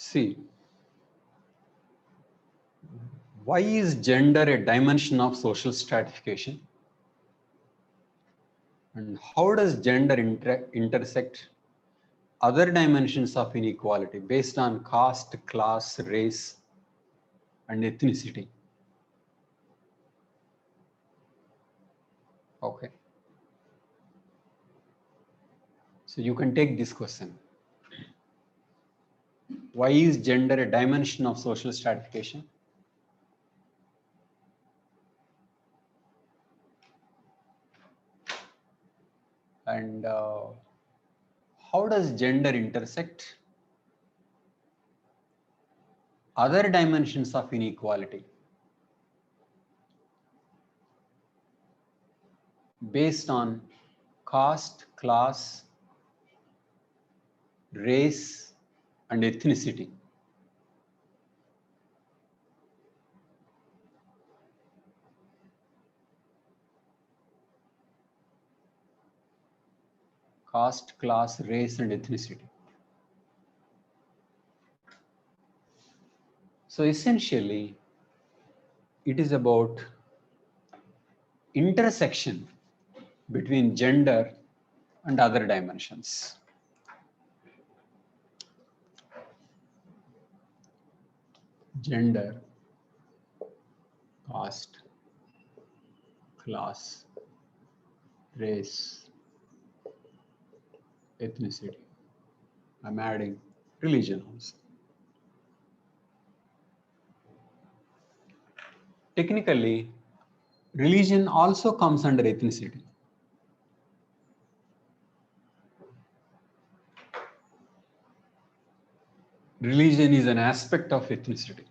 See, why is gender a dimension of social stratification? And how does gender intersect other dimensions of inequality based on caste, class, race, and ethnicity? Okay. So you can take this question. Why is gender a dimension of social stratification? And how does gender intersect other dimensions of inequality based on caste, class, race, and ethnicity? Caste, class, race, and ethnicity. So essentially, it is about intersection between gender and other dimensions. Gender, caste, class, race, ethnicity. I'm adding religion also. Technically, religion also comes under ethnicity. Religion is an aspect of ethnicity.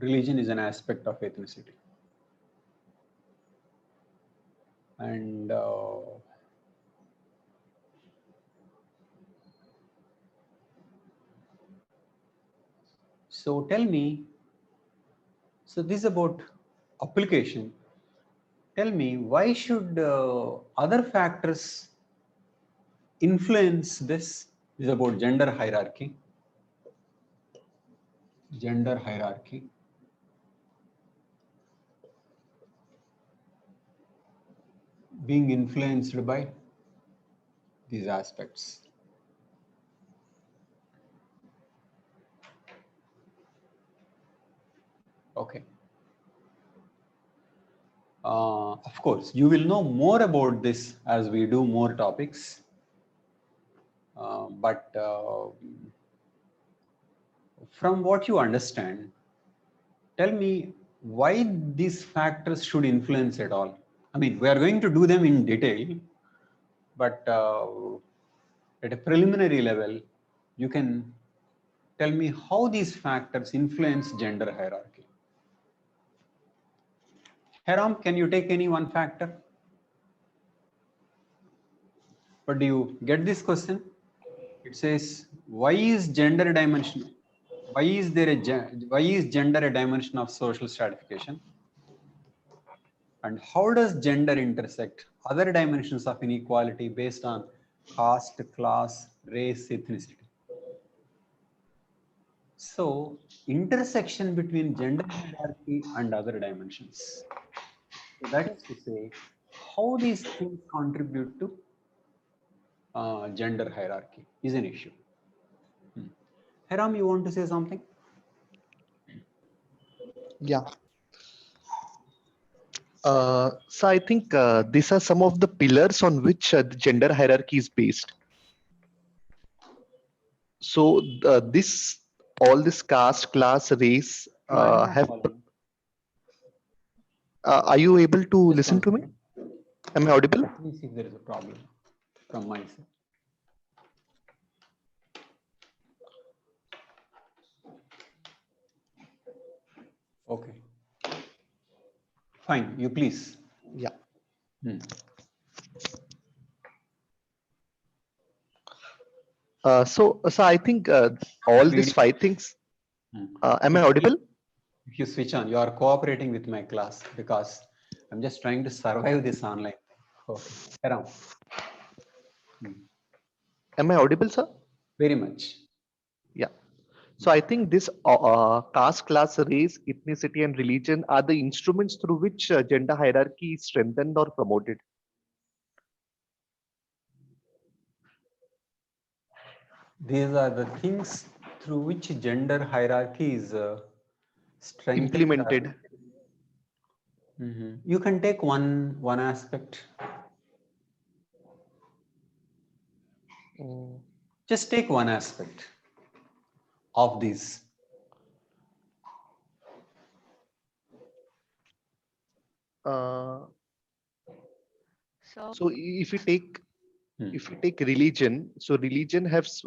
Religion is an aspect of ethnicity. And so tell me, so this is about application. Tell me, why should other factors influence this? This is about gender hierarchy. Gender hierarchy. Being influenced by these aspects. Okay. Of course, you will know more about this as we do more topics. But from what you understand, tell me why these factors should influence at all. I mean, we are going to do them in detail, but at a preliminary level, you can tell me how these factors influence gender hierarchy. Haram, can you take any one factor? But do you get this question? It says, why is gender dimension? Why is gender a dimension of social stratification? And how does gender intersect other dimensions of inequality based on caste, class, race, ethnicity? So, intersection between gender hierarchy and other dimensions. So that is to say, how these things contribute to gender hierarchy is an issue. Haram, you want to say something? Yeah. So I think these are some of the pillars on which the gender hierarchy is based. So all this caste, class, race have. Are you able to listen to me? Am I audible? Let me see if there is a problem from my side. Okay. Fine, you please. Yeah. So I think all these 5 things. Am I audible? If you switch on, you are cooperating with my class because I'm just trying to survive this online. Okay. Ram. Am I audible, sir? Very much. Yeah. So I think this caste, class, race, ethnicity, and religion are the instruments through which gender hierarchy is strengthened or promoted. These are the things through which gender hierarchy is strengthened. Implemented. You can take one aspect. Mm, Just take one aspect of these. uh, So, so if we take Hmm. religion, so religion has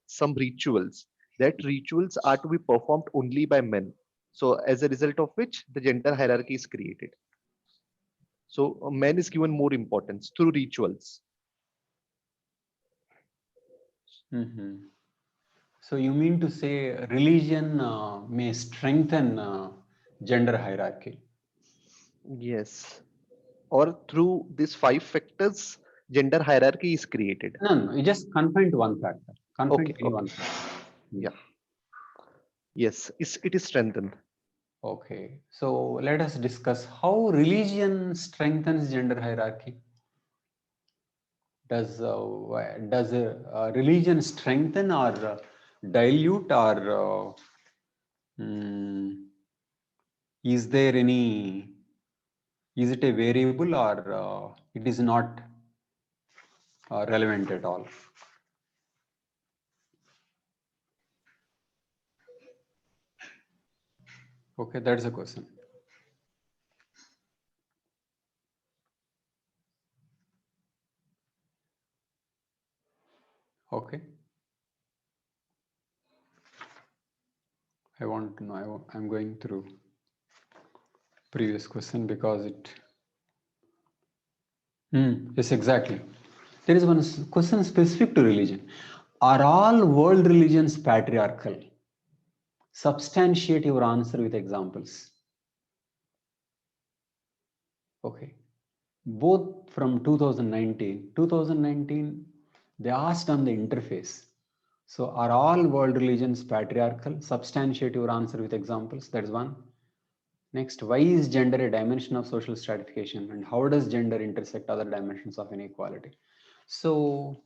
some rituals. That rituals are to be performed only by men. So as a result of which the gender hierarchy is created. So men is given more importance through rituals. So you mean to say religion may strengthen gender hierarchy? Yes. Or through these five factors, gender hierarchy is created. No, no, you just confine to one factor. Confine Okay, to any okay. one factor. Yeah. Yes, it is strengthened. Okay, so let us discuss how religion strengthens gender hierarchy. Does religion strengthen or dilute or is there any, is it a variable or it is not relevant at all? Okay, that's a question. Okay. I want to know, I'm going through previous question because it, yes, exactly. There is one question specific to religion. Are all world religions patriarchal? Substantiate your answer with examples. Okay. Both from 2019, they asked on the interface. So are all world religions patriarchal? Substantiate your answer with examples. That is one. Next, why is gender a dimension of social stratification and how does gender intersect other dimensions of inequality? So,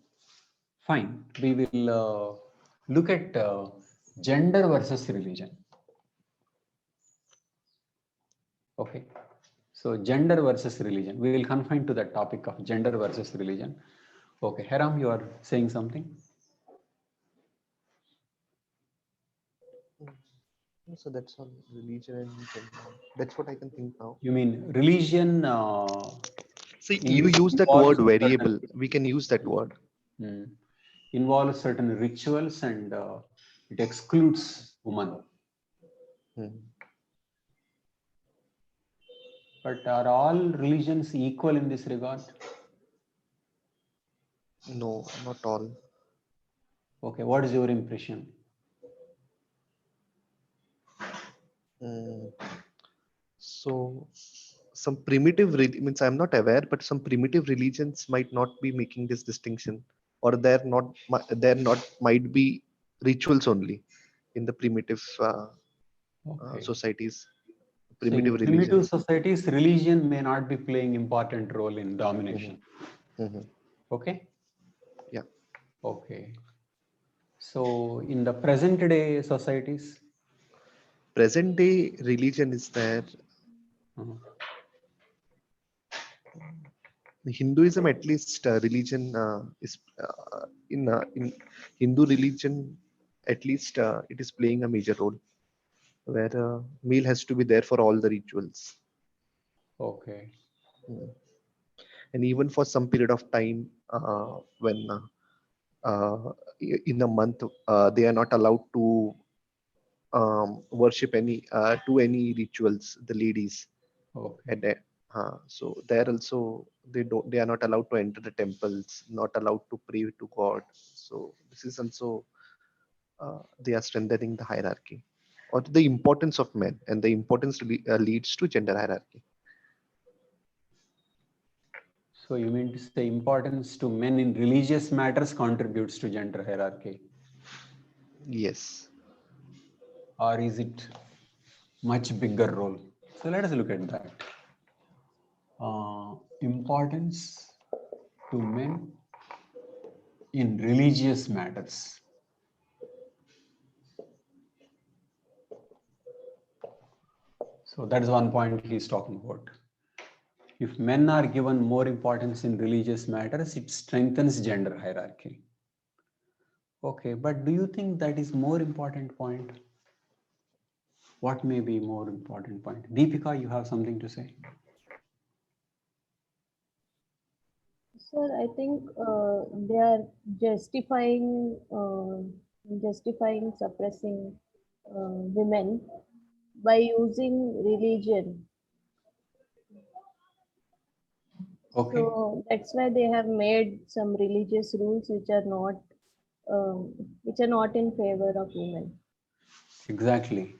fine, we will look at gender versus religion. Okay, so gender versus religion. We will confine to the topic of gender versus religion. Okay, Haram, you are saying something? So that's all religion and gender. That's what I can think now. You mean religion See, you use that involves word variable. We can use that word. hmm, involves certain rituals and it excludes women. Hmm. But are all religions equal in this regard? No, not all. Okay, what is your impression? Hmm. So some primitive means I'm not aware, but some primitive religions might not be making this distinction, or there not might be rituals only in the primitive Okay. societies, So in primitive primitive religions. societies, religion may not be playing important role in Mhm, domination. mhm. Okay. Yeah. Okay. So in the present day societies, Present day religion is there. uh, Hinduism, at least, religion is in Hindu religion, at least it is playing a major role where male has to be there for all the rituals. okay. Mm. And even for some period of time, when in a month they are not allowed to worship any do any rituals. The ladies, Okay. and so there also they are not allowed to enter the temples, not allowed to pray to God. So this is also they are strengthening the hierarchy or the importance of men, and the importance leads to gender hierarchy. So you mean to say importance to men in religious matters contributes to gender hierarchy, Yes. or is it much bigger role? So let us look at that. Importance to men in religious matters. So that is one point he is talking about. If men are given more importance in religious matters, it strengthens gender hierarchy. Okay, but do you think that is more important point? What may be more important point? Deepika, you have something to say? Sir, I think they are justifying suppressing women by using religion. Okay, So that's why they have made some religious rules which are not in favor of women. exactly.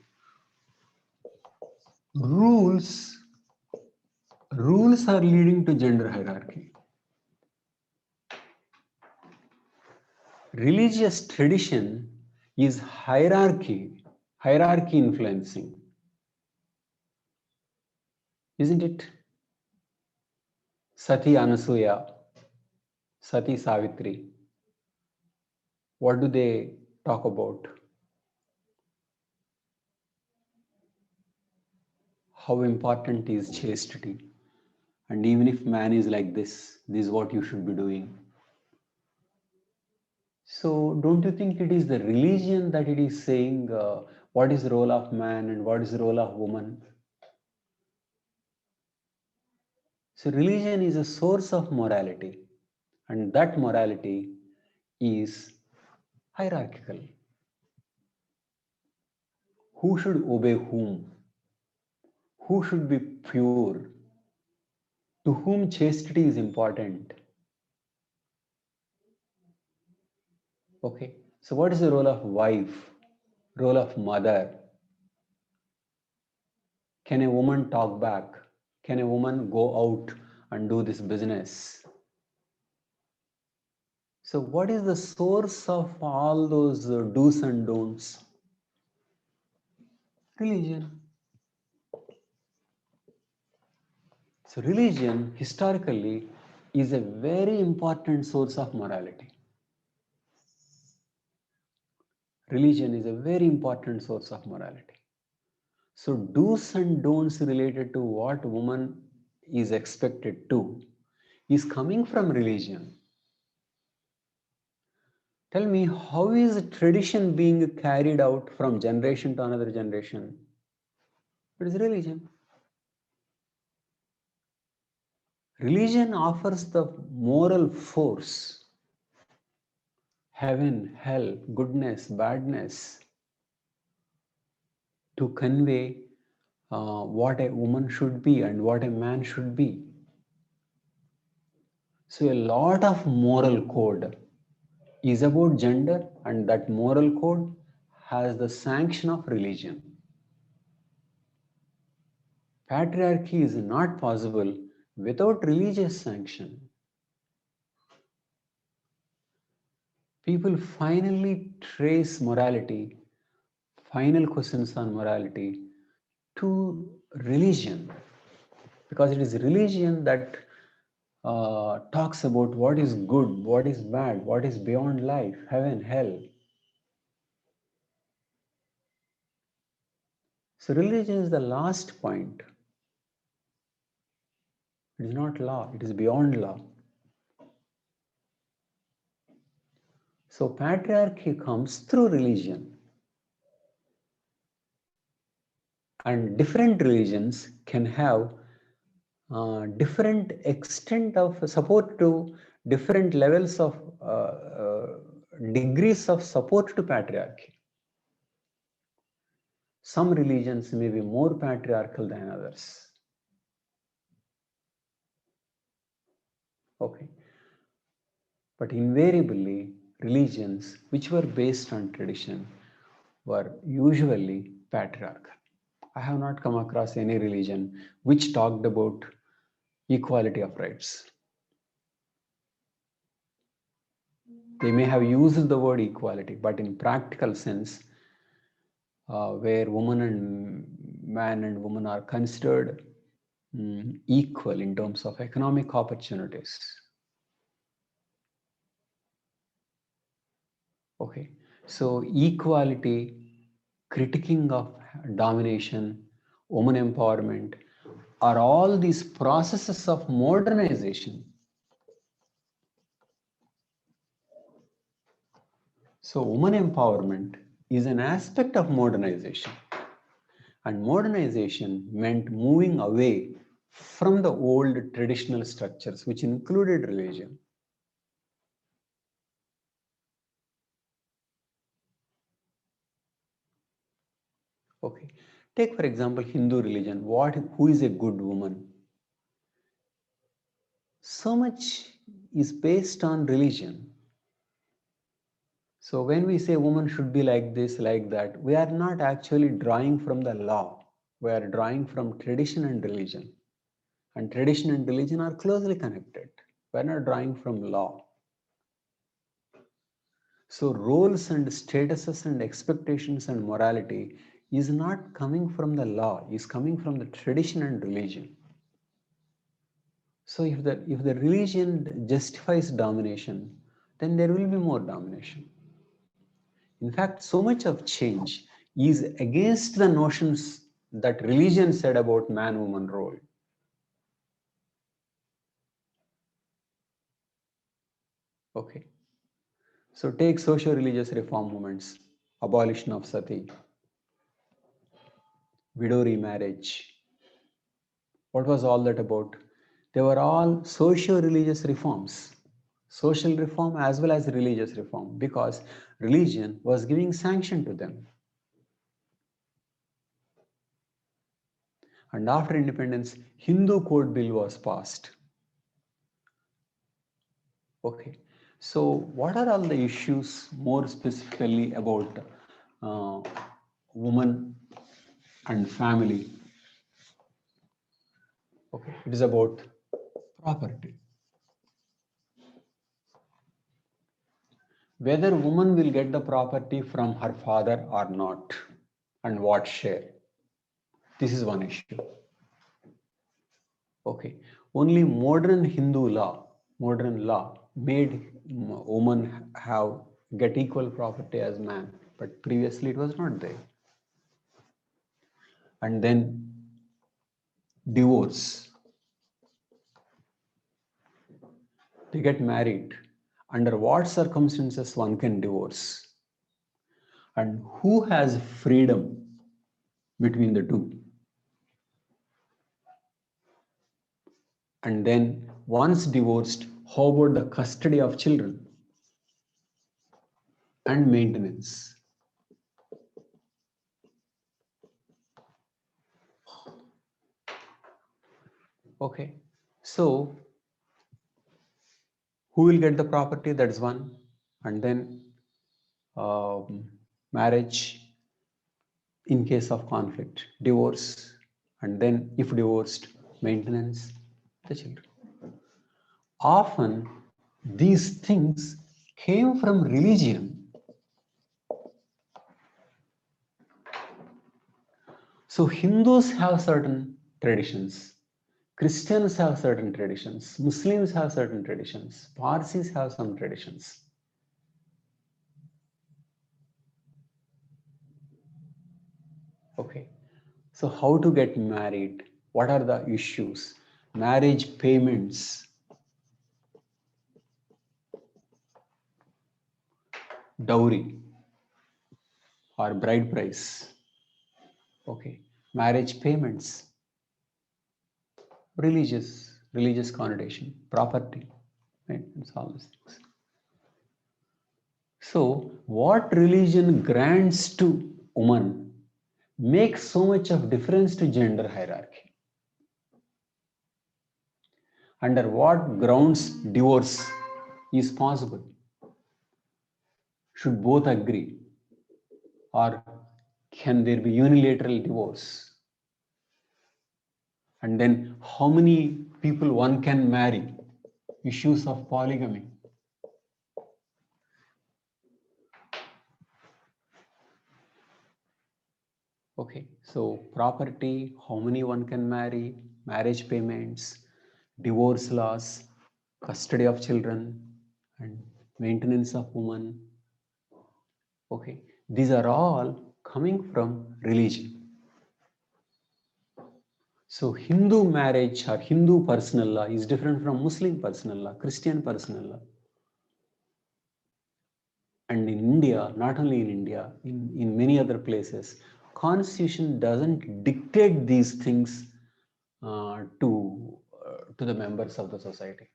Rules rules are leading to gender hierarchy. Religious tradition is hierarchy influencing, isn't it? Sati Anasuya, Sati Savitri, what do they talk about? How important is chastity? And even if man is like this is what you should be doing. So don't you think it is the religion that it is saying what is the role of man and what is the role of woman? So religion is a source of morality, and that morality is hierarchical. Who should obey whom? Who should be pure? To whom chastity is important? Okay, so what is the role of wife? Role of mother? Can a woman talk back? Can a woman go out and do this business? So what is the source of all those do's and don'ts? Religion. So religion historically is a very important source of morality. Religion is a very important source of morality. So do's and don'ts related to what woman is expected to is coming from religion. Tell me, how is tradition being carried out from generation to another generation? It is religion. Religion offers the moral force, heaven, hell, goodness, badness, to convey what a woman should be and what a man should be. So a lot of moral code is about gender, and that moral code has the sanction of religion. Patriarchy is not possible without religious sanction. People finally trace morality, final questions on morality, to religion, because it is religion that talks about what is good, what is bad, what is beyond life, heaven, hell. So religion is the last point. It is not law, it is beyond law. So patriarchy comes through religion. And different religions can have different extent of support to different levels of degrees of support to patriarchy. Some religions may be more patriarchal than others. Okay. But invariably, religions which were based on tradition were usually patriarchal. I have not come across any religion which talked about equality of rights. They may have used the word equality, but in practical sense, where woman and man and woman are considered equal in terms of economic opportunities. Okay, so equality, critiquing of domination, woman empowerment are all these processes of modernization. So woman empowerment is an aspect of modernization. And modernization meant moving away from the old traditional structures, which included religion. Okay, take for example Hindu religion. Who is a good woman? So much is based on religion. So when we say woman should be like this, like that, we are not actually drawing from the law. We are drawing from tradition and religion. And tradition and religion are closely connected. We are not drawing from law. So roles and statuses and expectations and morality is not coming from the law, is coming from the tradition and religion. So if the religion justifies domination, then there will be more domination. In fact, so much of change is against the notions that religion said about man-woman role. Okay. So take socio-religious reform movements, abolition of sati, widow remarriage. What was all that about? They were all socio-religious reforms, social reform as well as religious reform, because religion was giving sanction to them. And after independence, Hindu Code Bill was passed. Okay, so what are all the issues more specifically about woman and family? Okay, it is about property. Whether woman will get the property from her father or not, and what share. This is one issue. Okay, only modern law made women get equal property as man, but previously it was not there. And then divorce. They get married. Under what circumstances one can divorce? And who has freedom between the two? And then once divorced, how about the custody of children and maintenance? Okay, so who will get the property? That's one. And then marriage in case of conflict, divorce, and then if divorced, maintenance, the children. Often these things came from religion. So Hindus have certain traditions, Christians have certain traditions, Muslims have certain traditions, Parsis have some traditions. Okay, so how to get married? What are the issues? Marriage payments, dowry or bride price. Okay, marriage payments, religious connotation, property, right? It's all these things. So what religion grants to woman makes so much of difference to gender hierarchy. Under what grounds divorce is possible? Should both agree? Or can there be unilateral divorce? And then how many people one can marry? Issues of polygamy. Okay, so property, how many one can marry, marriage payments, divorce laws, custody of children, and maintenance of women. Okay, these are all coming from religion. So Hindu marriage or Hindu personal law is different from Muslim personal law, Christian personal law. And in India, not only in India, in many other places, constitution doesn't dictate these things to the members of the society.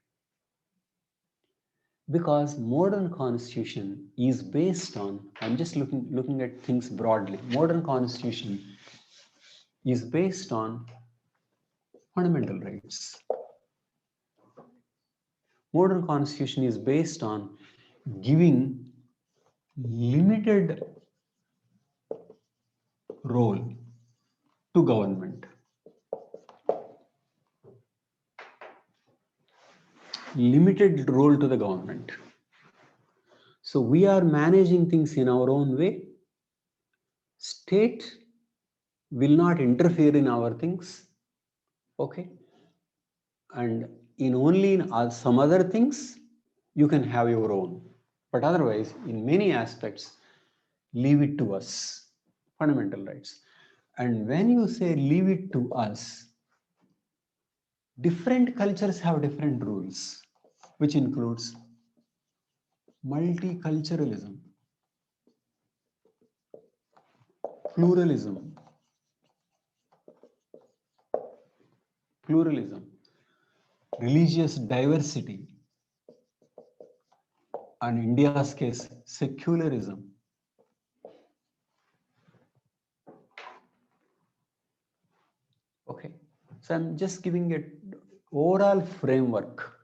Because modern constitution is based on, I'm just looking at things broadly. Modern constitution is based on fundamental rights. Modern constitution is based on giving limited role to government. Limited role to the government. So we are managing things in our own way. State will not interfere in our things. Okay. And in some other things, you can have your own. But otherwise, in many aspects, leave it to us. Fundamental rights. And when you say leave it to us, different cultures have different rules, which includes multiculturalism, pluralism, religious diversity, and India's case, secularism. Okay, so I'm just giving an overall framework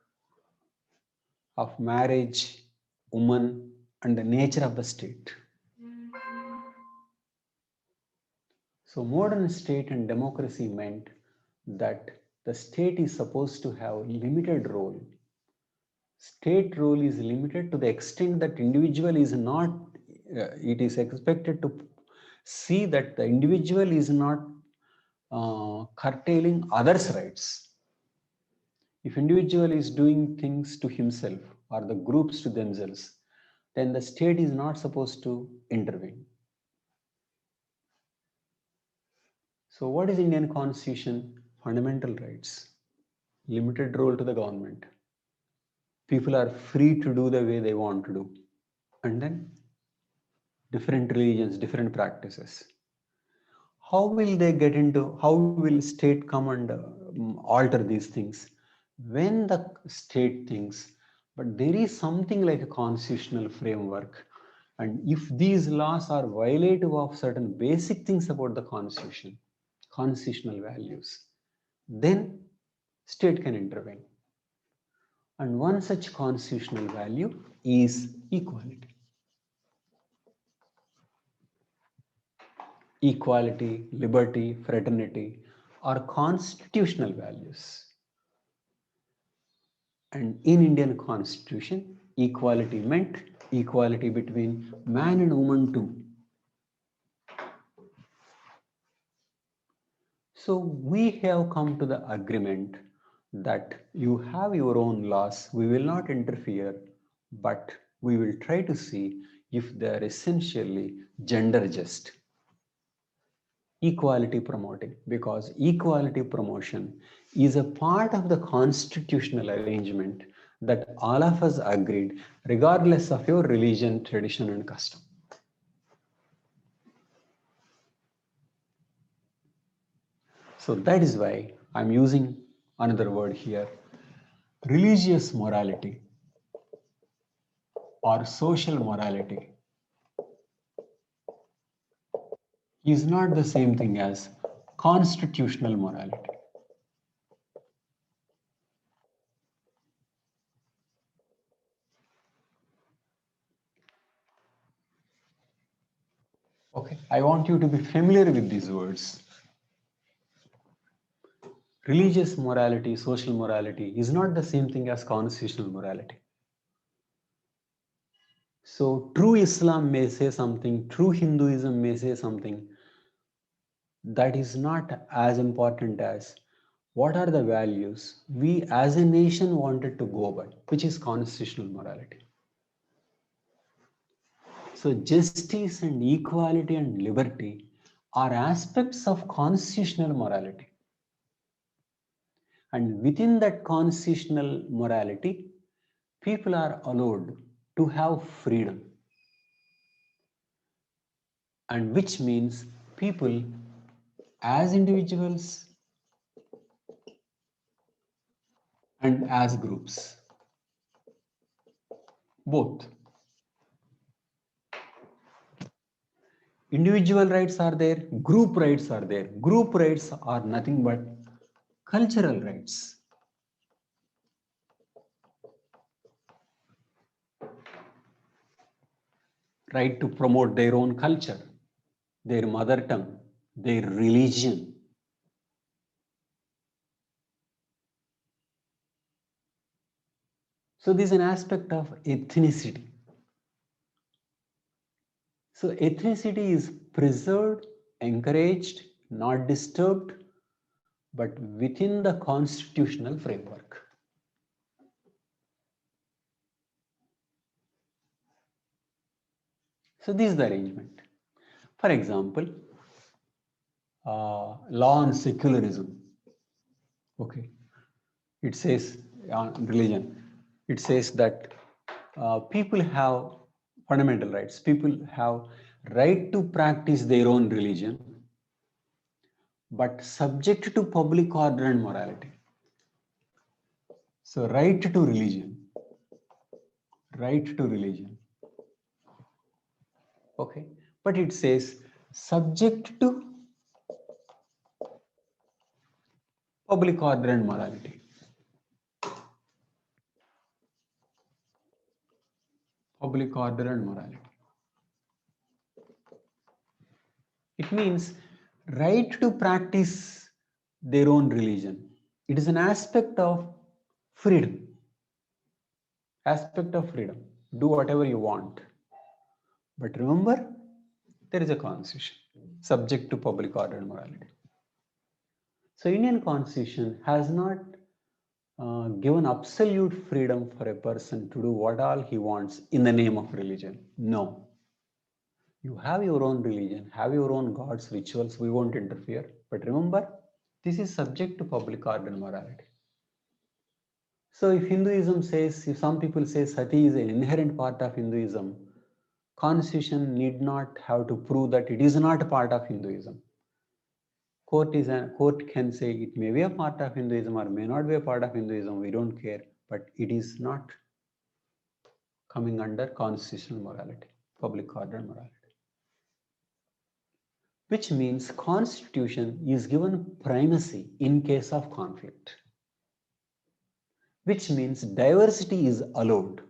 of marriage, woman, and the nature of the state. So modern state and democracy meant that the state is supposed to have limited role. State role is limited to the extent that individual is not, it is expected to see that the individual is not curtailing others' rights. If individual is doing things to himself or the groups to themselves, then the state is not supposed to intervene. So what is Indian Constitution? Fundamental rights, limited role to the government. People are free to do the way they want to do. And then different religions, different practices. How will they get into, how will state come and alter these things? When the state thinks, but there is something like a constitutional framework, and if these laws are violative of certain basic things about the constitution, constitutional values, then state can intervene. And one such constitutional value is equality. Equality, liberty, fraternity are constitutional values. And in Indian Constitution, equality meant equality between man and woman too. So we have come to the agreement that you have your own laws, we will not interfere, but we will try to see if they are essentially gender just. Equality promoting, because equality promotion is a part of the constitutional arrangement that all of us agreed, regardless of your religion, tradition, and custom. So that is why I'm using another word here. Religious morality or social morality is not the same thing as constitutional morality. Okay, I want you to be familiar with these words. Religious morality, social morality is not the same thing as constitutional morality. So true Islam may say something, true Hinduism may say something, that is not as important as what are the values we as a nation wanted to go by, which is constitutional morality. So justice and equality and liberty are aspects of constitutional morality. And within that constitutional morality, people are allowed to have freedom. And which means people as individuals and as groups, both. Individual rights are there, group rights are there. Group rights are nothing but cultural rights. Right to promote their own culture, their mother tongue, their religion. So this is an aspect of ethnicity. So ethnicity is preserved, encouraged, not disturbed, but within the constitutional framework. So this is the arrangement. For example, law on secularism. Okay, it says on religion, it says that people have fundamental rights. People have right to practice their own religion, but subject to public order and morality. So right to religion, right to religion. Okay, but it says subject to public order and morality. Public order and morality. It means right to practice their own religion. It is an aspect of freedom. Aspect of freedom. Do whatever you want. But remember, there is a constitution subject to public order and morality. So Indian constitution has not given absolute freedom for a person to do what all he wants in the name of religion. No. You have your own religion, have your own gods, rituals, we won't interfere. But remember, this is subject to public order and morality. So if Hinduism says, if some people say sati is an inherent part of Hinduism, constitution need not have to prove that it is not a part of Hinduism. Court can say it may be a part of Hinduism or may not be a part of Hinduism, we don't care, but it is not coming under constitutional morality, public order and morality. Which means constitution is given primacy in case of conflict. Which means diversity is allowed,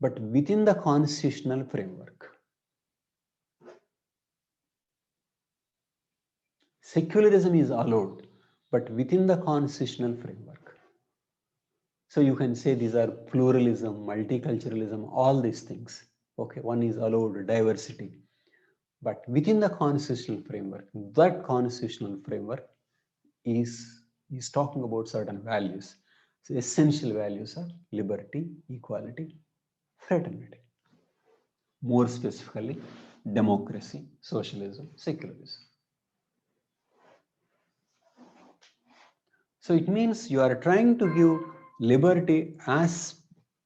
but within the constitutional framework. Secularism is allowed, but within the constitutional framework. So you can say these are pluralism, multiculturalism, all these things. Okay, one is allowed, diversity. But within the constitutional framework, that constitutional framework is talking about certain values. So essential values are liberty, equality, fraternity. More specifically, democracy, socialism, secularism. So it means you are trying to give liberty as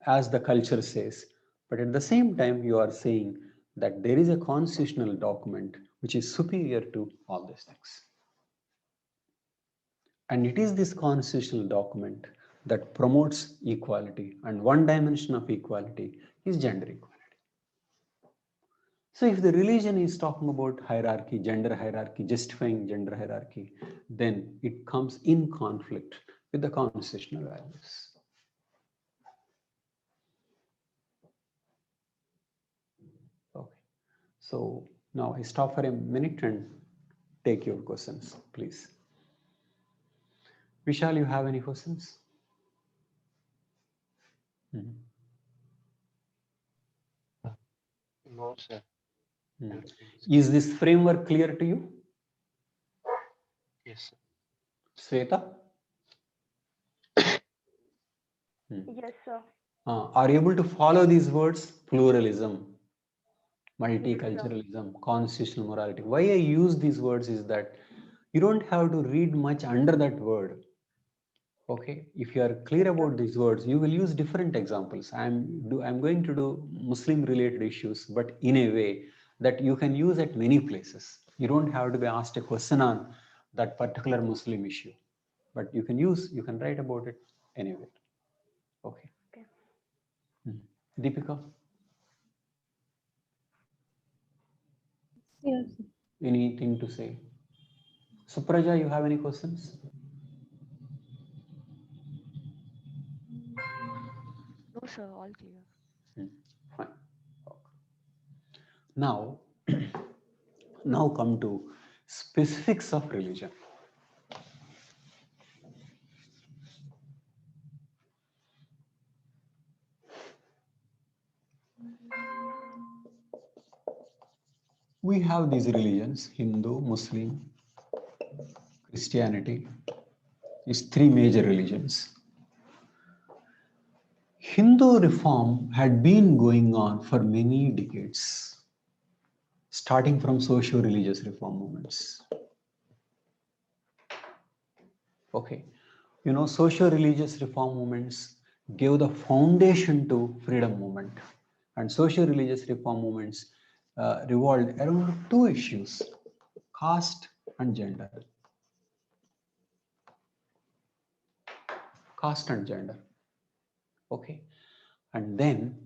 the culture says, but at the same time you are saying that there is a constitutional document which is superior to all these things. And it is this constitutional document that promotes equality, and one dimension of equality is gender equality. So if the religion is talking about hierarchy, gender hierarchy, justifying gender hierarchy, then it comes in conflict with the constitutional values. Okay. So now I stop for a minute and take your questions, please. Vishal, you have any questions? No, sir. Is this framework clear to you? Yes, sir. Sweta? Yes, sir. Are you able to follow these words? Pluralism, Yes, sir. multiculturalism, constitutional morality. Why I use these words is that you don't have to read much under that word. Okay, if you are clear about these words, you will use different examples. I'm going to do Muslim related issues, but in a way that you can use at many places. You don't have to be asked a question on that particular Muslim issue, but you can write about it anywhere. Okay. Okay. Deepika, Yes. anything to say? Supraja, you have any questions? No, sir, all clear. Fine. Okay. Now, now come to specifics of religion. We have these religions, Hindu, Muslim, Christianity, these three major religions. Hindu reform had been going on for many decades, starting from socio-religious reform movements. Okay, you know, socio-religious reform movements gave the foundation to freedom movement, and socio-religious reform movements revolved around two issues: caste and gender. Caste and gender. Okay, and then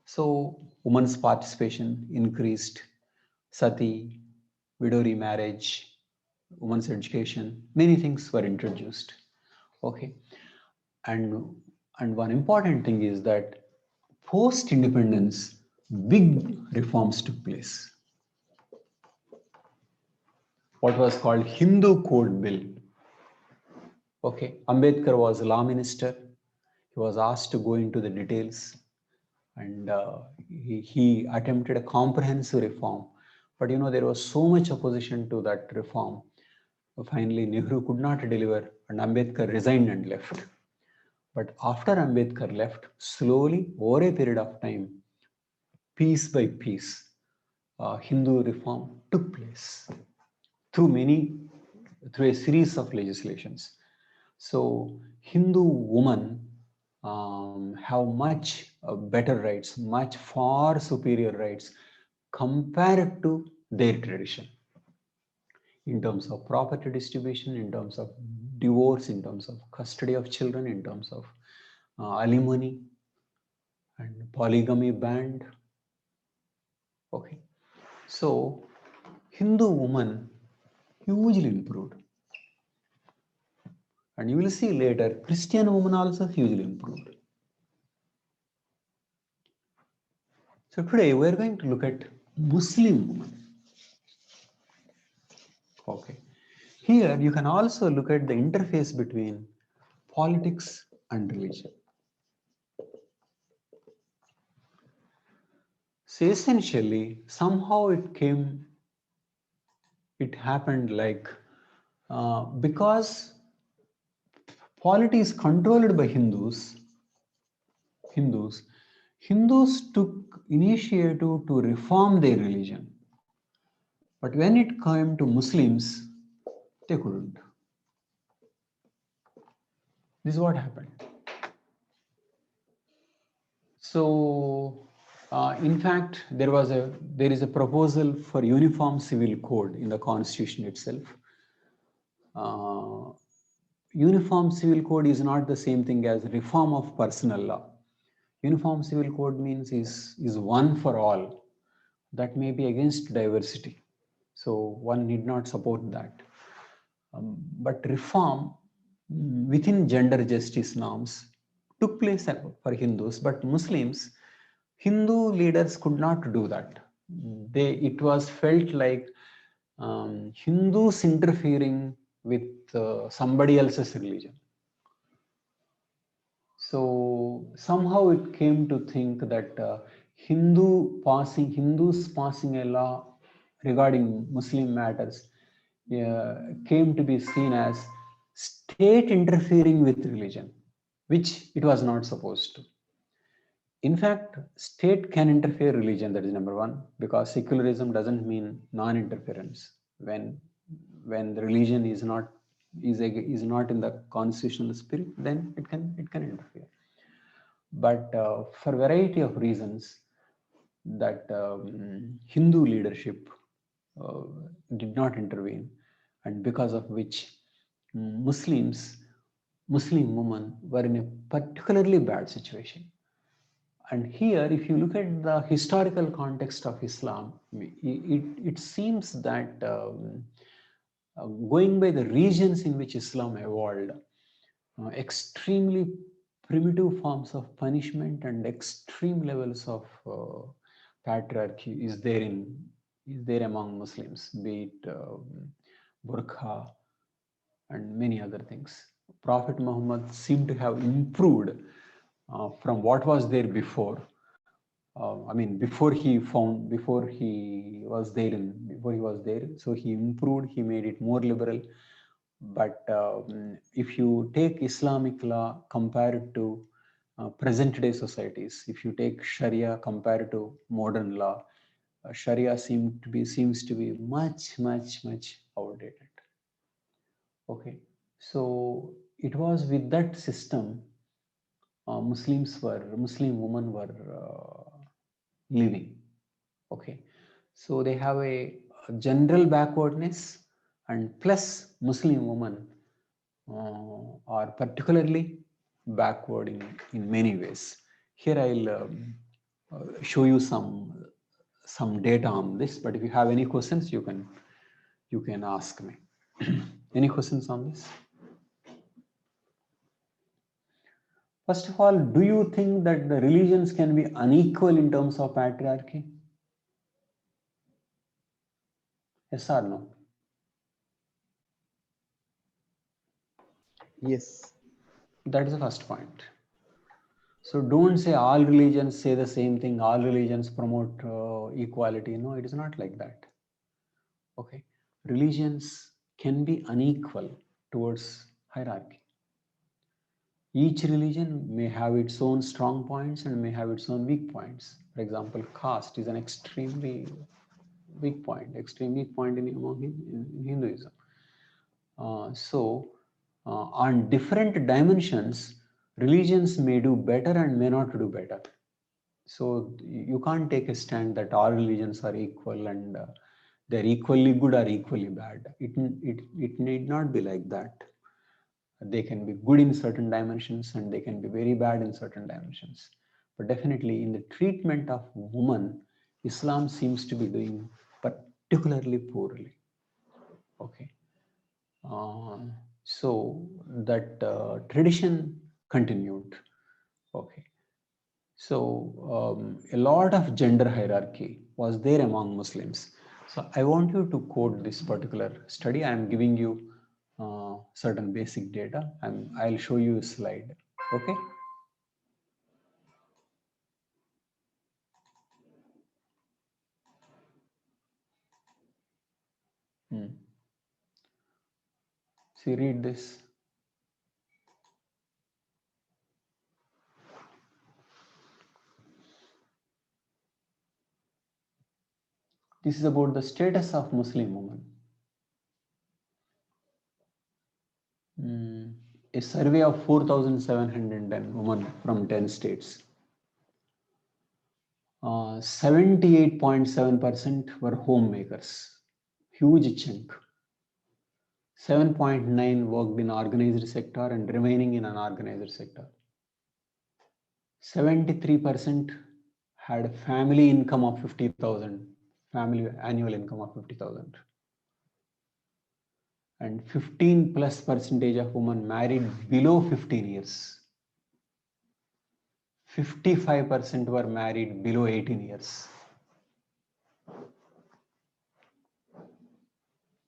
so women's participation increased, sati, widow remarriage, women's education, many things were introduced. Okay, and one important thing is that post independence big reforms took place. What was called Hindu Code Bill. Okay, Ambedkar was law minister. He was asked to go into the details, and he attempted a comprehensive reform. But you know, there was so much opposition to that reform. Finally, Nehru could not deliver, and Ambedkar resigned and left. But after Ambedkar left, slowly, over a period of time, piece by piece, Hindu reform took place through through a series of legislations. So Hindu women have much better rights, much far superior rights compared to their tradition in terms of property distribution, in terms of divorce, in terms of custody of children, in terms of alimony and polygamy banned. Okay, so Hindu woman hugely improved. And you will see later, Christian women also hugely improved. So today we are going to look at Muslim women. Okay. Here you can also look at the interface between politics and religion. So essentially, somehow it happened like because polity is controlled by Hindus, Hindus took initiative to reform their religion. But when it came to Muslims, they couldn't. This is what happened. So, in fact, there is a proposal for uniform civil code in the constitution itself. Uniform civil code is not the same thing as reform of personal law. Uniform civil code means is one for all. That may be against diversity. So one need not support that. But reform within gender justice norms took place for Hindus, but Muslims, Hindu leaders could not do that. It was felt like Hindus interfering with somebody else's religion. So somehow it came to think that Hindus passing a law regarding Muslim matters came to be seen as state interfering with religion, which it was not supposed to. In fact, state can interfere religion, that is number one, because secularism doesn't mean non-interference. When the religion is not in the constitutional spirit, then it can interfere. But for variety of reasons, that Hindu leadership uh, did not intervene, and because of which Muslim women were in a particularly bad situation. And here, if you look at the historical context of Islam, it seems that going by the regions in which Islam evolved, extremely primitive forms of punishment and extreme levels of patriarchy is there among Muslims, be it burqa and many other things. Prophet Muhammad seemed to have improved from what was there before. I mean, before he was there, so he improved, he made it more liberal. But if you take Islamic law compared to present day societies, if you take Sharia compared to modern law, Sharia seems to be much outdated. Okay, so it was with that system Muslim women were living. Okay, so they have a general backwardness, and plus Muslim women are particularly backward in many ways. Here I'll show you some data on this, but if you have any questions, you can ask me. Any questions on this? First of all, do you think that the religions can be unequal in terms of patriarchy? Yes or no? Yes. That is the first point. So don't say all religions say the same thing, all religions promote equality. No, it is not like that. Okay, religions can be unequal towards hierarchy. Each religion may have its own strong points and may have its own weak points. For example, caste is an extreme weak point in Hinduism. On different dimensions, religions may do better and may not do better. So you can't take a stand that all religions are equal and they're equally good or equally bad. It need not be like that. They can be good in certain dimensions and they can be very bad in certain dimensions. But definitely in the treatment of women, Islam seems to be doing particularly poorly. Okay. So that tradition continued. Okay. So a lot of gender hierarchy was there among Muslims. So I want you to quote this particular study. I am giving you certain basic data. I'll show you a slide. Okay. See, read this. This is about the status of Muslim women. A survey of 4,710 women from 10 states. 78.7% were homemakers, huge chunk. 7.9 worked in organized sector and remaining in unorganized sector. 73% had family income of 50,000, family annual income of 50,000. And 15+% of women married below 15 years. 55% were married below 18 years.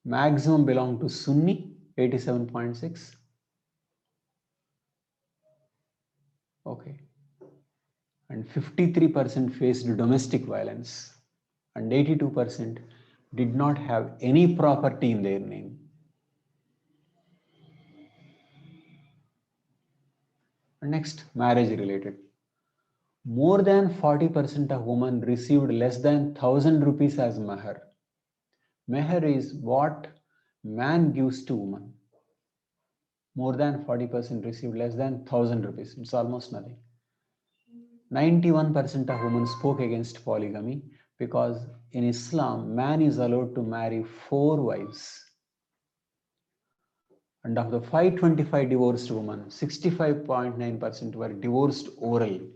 Maximum belong to Sunni, 87.6. Okay. And 53% faced domestic violence and 82% did not have any property in their name. Next, marriage related. More than 40% of women received less than 1000 rupees as mahar. Mahar is what man gives to woman. More than 40% received less than 1000 rupees. It's almost nothing. 91% of women spoke against polygamy because in Islam, man is allowed to marry 4 wives. And of the 525 divorced women, 65.9% were divorced orally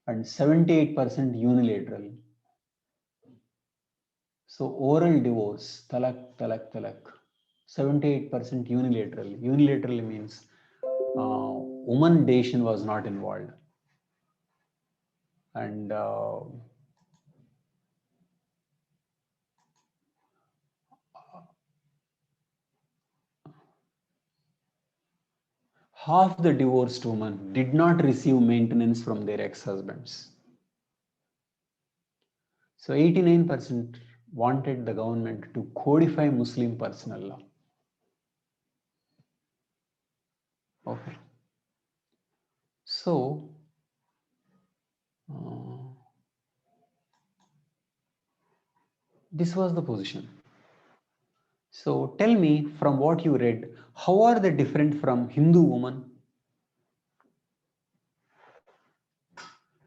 and 78% unilateral. So oral divorce, talak, talak, talak, 78% unilateral. Unilateral means woman decision was not involved. And half the divorced women did not receive maintenance from their ex-husbands. So 89% wanted the government to codify Muslim personal law. Okay. So, this was the position. So tell me, from what you read, how are they different from Hindu women?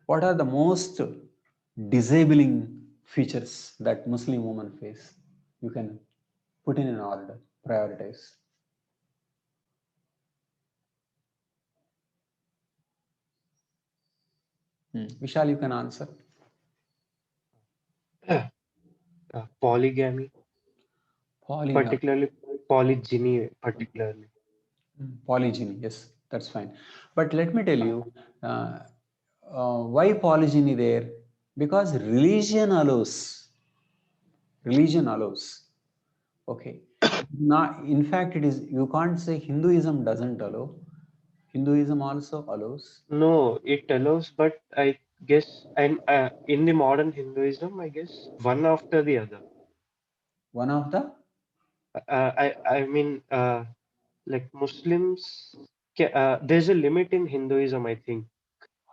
What are the most disabling features that Muslim women face? You can put in an order, prioritize. Vishal, you can answer. Polygamy, particularly polygyny, particularly. Polygyny, yes, that's fine. But let me tell you, why polygyny there? Because religion allows. Religion allows. Okay. Now, in fact, it is, you can't say Hinduism doesn't allow. Hinduism also allows. No, it allows, but I guess, and in the modern Hinduism, I guess one after the other. One of the? I mean, like Muslims, there's a limit in Hinduism, I think.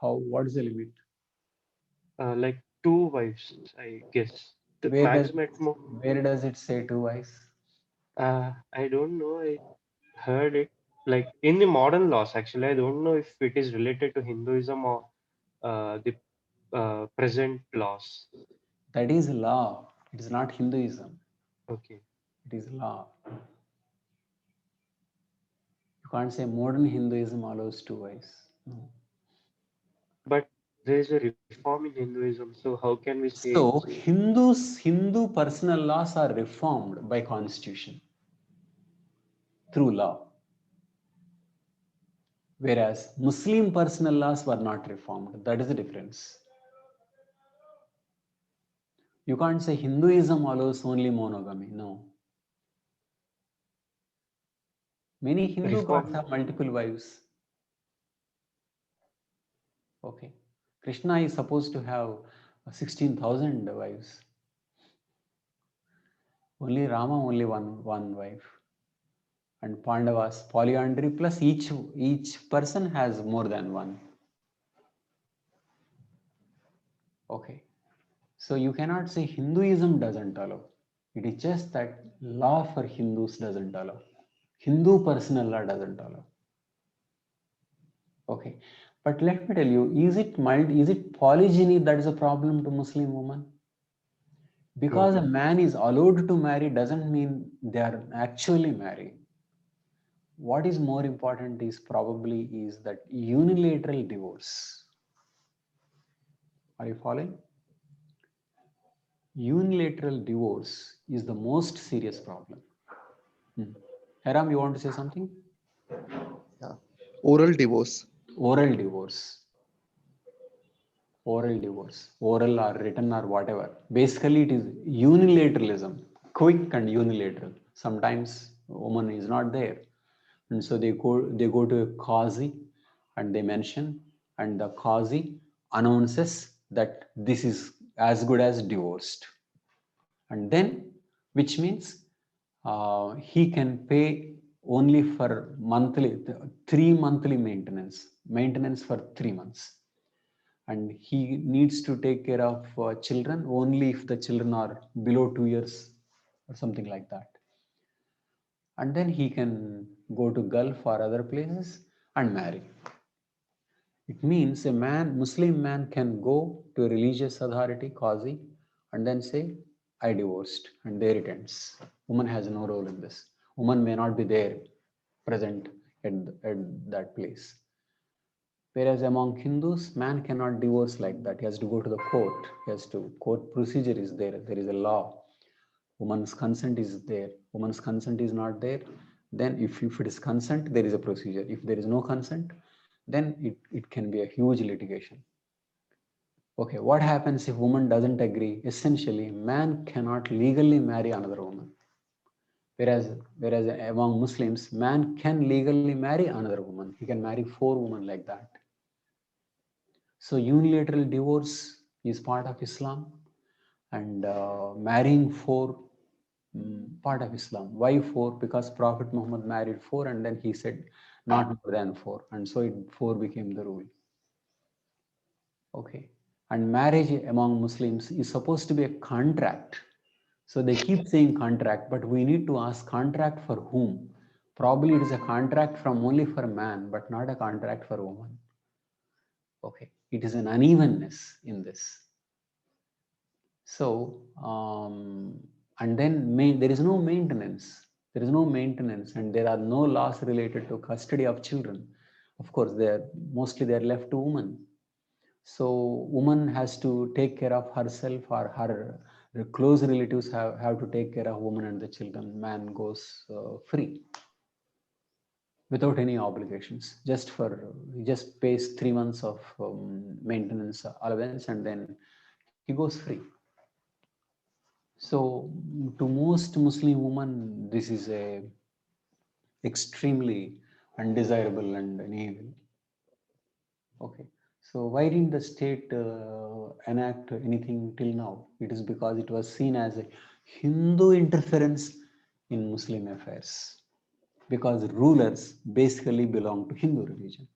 How? What is the limit? Like 2 wives, I guess. The Where maximum does it say 2 wives? I don't know. I heard it like in the modern laws. Actually, I don't know if it is related to Hinduism or the present laws. That is law. It is not Hinduism. Okay. It is law. You can't say modern Hinduism allows 2 wives. No. But there is a reform in Hinduism, so how can we say? So Hindu personal laws are reformed by constitution through law. Whereas Muslim personal laws were not reformed. That is the difference. You can't say Hinduism allows only monogamy. No. Many Hindu gods have multiple wives. Okay. Krishna is supposed to have 16,000 wives. Only Rama, only one wife. And Pandavas, polyandry plus each person has more than one. Okay. So you cannot say Hinduism doesn't allow. It is just that law for Hindus doesn't allow. Hindu personal law doesn't allow. Okay. But let me tell you, is it polygyny that is a problem to Muslim women? Because a man is allowed to marry doesn't mean they are actually married. What is more important is that unilateral divorce. Are you following? Unilateral divorce is the most serious problem. Haram, you want to say something? Yeah. Oral divorce. Oral divorce. Oral divorce. Oral or written or whatever. Basically, it is unilateralism. Quick and unilateral. Sometimes a woman is not there. And so they go to a qazi and they mention, and the qazi announces that this is as good as divorced. and then, which means he can pay only for monthly, 3 monthly maintenance for 3 months. And he needs to take care of children only if the children are below 2 years or something like that. And then he can go to Gulf or other places and marry. It means a man, Muslim man, can go to a religious authority, Qazi, and then say, I divorced, and there it ends. Woman has no role in this. Woman may not be there, present at that place. Whereas among Hindus, man cannot divorce like that. He has to go to the court. He has to, court procedure is there. There is a law. Woman's consent is there. Woman's consent is not there. Then if it is consent, there is a procedure. If there is no consent, then it can be a huge litigation. Okay, what happens if woman doesn't agree? Essentially, man cannot legally marry another woman. Whereas among Muslims, man can legally marry another woman. He can marry 4 women like that. So unilateral divorce is part of Islam, and marrying 4 part of Islam. Why 4? Because Prophet Muhammad married 4 and then he said not more than 4, and so 4 became the rule. Okay, and marriage among Muslims is supposed to be a contract. So they keep saying contract, but we need to ask contract for whom? Probably it is a contract from only for a man, but not a contract for a woman. Okay, it is an unevenness in this. So, and then there is no maintenance. There is no maintenance, and there are no laws related to custody of children. Of course, mostly they are left to women. So, woman has to take care of herself, or her close relatives have to take care of woman and the children. Man goes free without any obligations. He just pays 3 months of maintenance allowance, and then he goes free. So to most Muslim women, this is a extremely undesirable and an evil. Okay, so why didn't the state enact anything till now? It is because it was seen as a Hindu interference in Muslim affairs, because rulers basically belong to Hindu religion.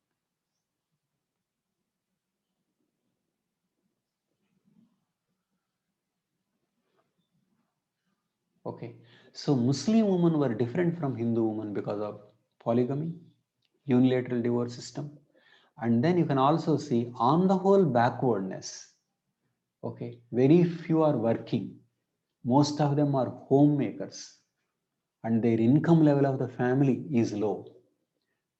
Okay, so Muslim women were different from Hindu women because of polygamy, unilateral divorce system, and then you can also see on the whole backwardness. Okay, very few are working. Most of them are homemakers, and their income level of the family is low.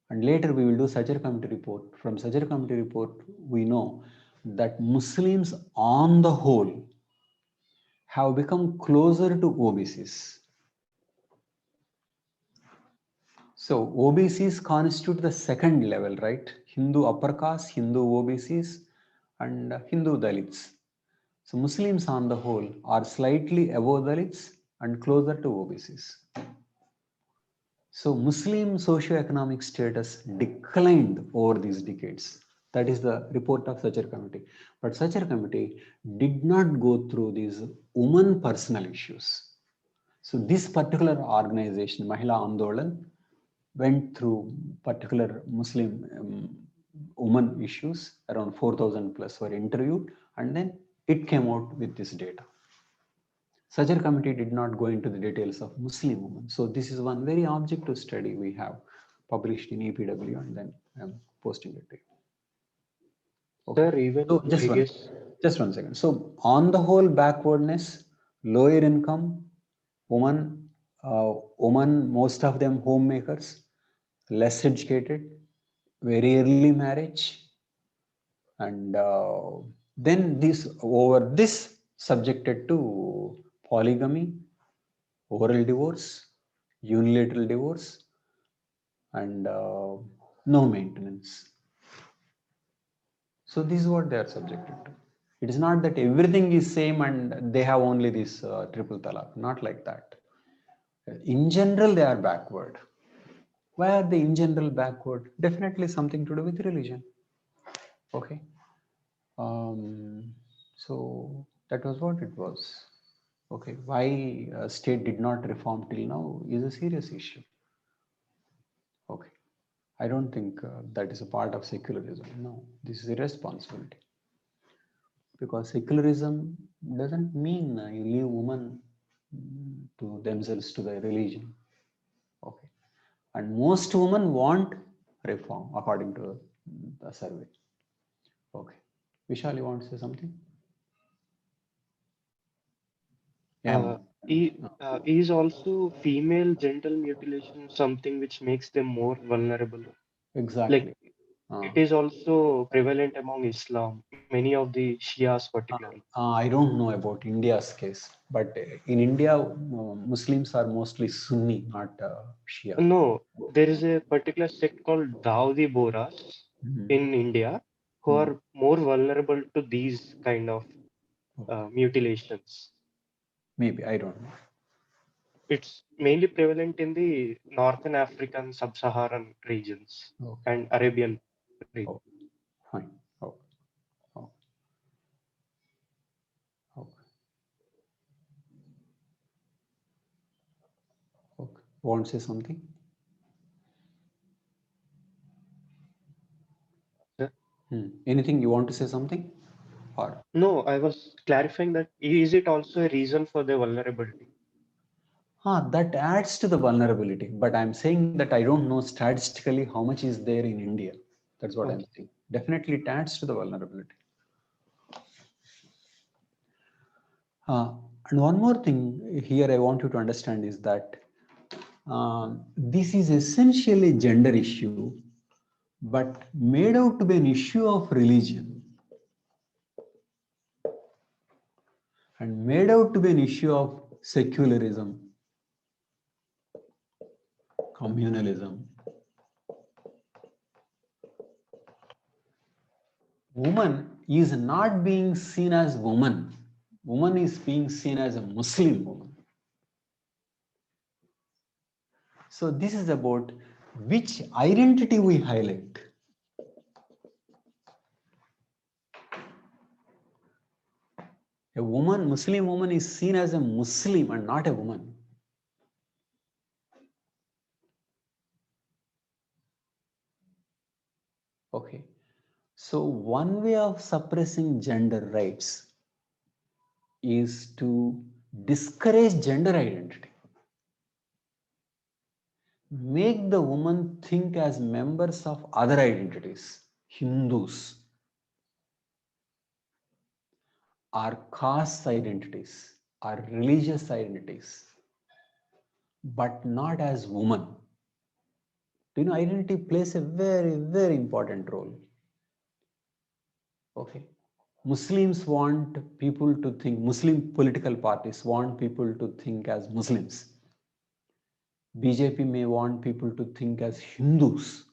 And later we will do Sajjar Committee report. From Sajjar Committee report, we know that Muslims on the whole have become closer to OBCs. So OBCs constitute the second level, right? Hindu upper caste, Hindu OBCs, and Hindu Dalits. So Muslims on the whole are slightly above Dalits and closer to OBCs. So Muslim socio-economic status declined over these decades. That is the report of Sajjar Committee. But Sajjar Committee did not go through these women personal issues. So this particular organization, Mahila Andolan, went through particular Muslim women issues. Around 4,000 plus were interviewed, and then it came out with this data. Sajjar Committee did not go into the details of Muslim women. So this is one very objective study we have published in EPW, and then I'm posting it to you. Okay. Sir, even So just one second. So on the whole backwardness, lower income, women, most of them homemakers, less educated, very early marriage, and then this subjected to polygamy, oral divorce, unilateral divorce, and no maintenance. So this is what they are subjected to. It is not that everything is same and they have only this triple talaq. Not like that. In general, they are backward. Why are they in general backward? Definitely something to do with religion. Okay. So that was what it was. Okay, why state did not reform till now is a serious issue. Okay, I don't think that is a part of secularism. No, this is irresponsibility. Because secularism doesn't mean you leave women to themselves to their religion. Okay, and most women want reform according to the survey. Okay, Vishal, you want to say something? Yeah. Is also female genital mutilation something which makes them more vulnerable? Like Exactly. it is also prevalent among Islam, many of the Shias particularly. I don't know about India's case, but in India, Muslims are mostly Sunni, not Shia. No, there is a particular sect called Dawoodi Bohras Mhm. in India who Mhm. are more vulnerable to these kind of mutilations. Maybe, I don't know. It's mainly prevalent in the Northern African, Sub-Saharan regions Okay. and Arabian regions. Oh, fine. Oh, oh, okay. Okay. Want to say something? Anything you want to say something? Or No, I was clarifying that is it also a reason for the vulnerability? that adds to the vulnerability. But I'm saying that I don't know statistically how much is there in India. That's what I'm Okay. saying. Definitely it adds to the vulnerability. And one more thing here I want you to understand is that this is essentially a gender issue, but made out to be an issue of religion and made out to be an issue of secularism, communalism. Woman is not being seen as woman. Woman is being seen as a Muslim woman. So this is about which identity we highlight. A woman, Muslim woman is seen as a Muslim and not a woman. Okay. So one way of suppressing gender rights is to discourage gender identity. Make the woman think as members of other identities, Hindus, our caste identities, our religious identities, but not as woman. Do you know, identity plays a very, very important role. Okay. Muslims want people to think, Muslim political parties want people to think as Muslims. BJP may want people to think as Hindus.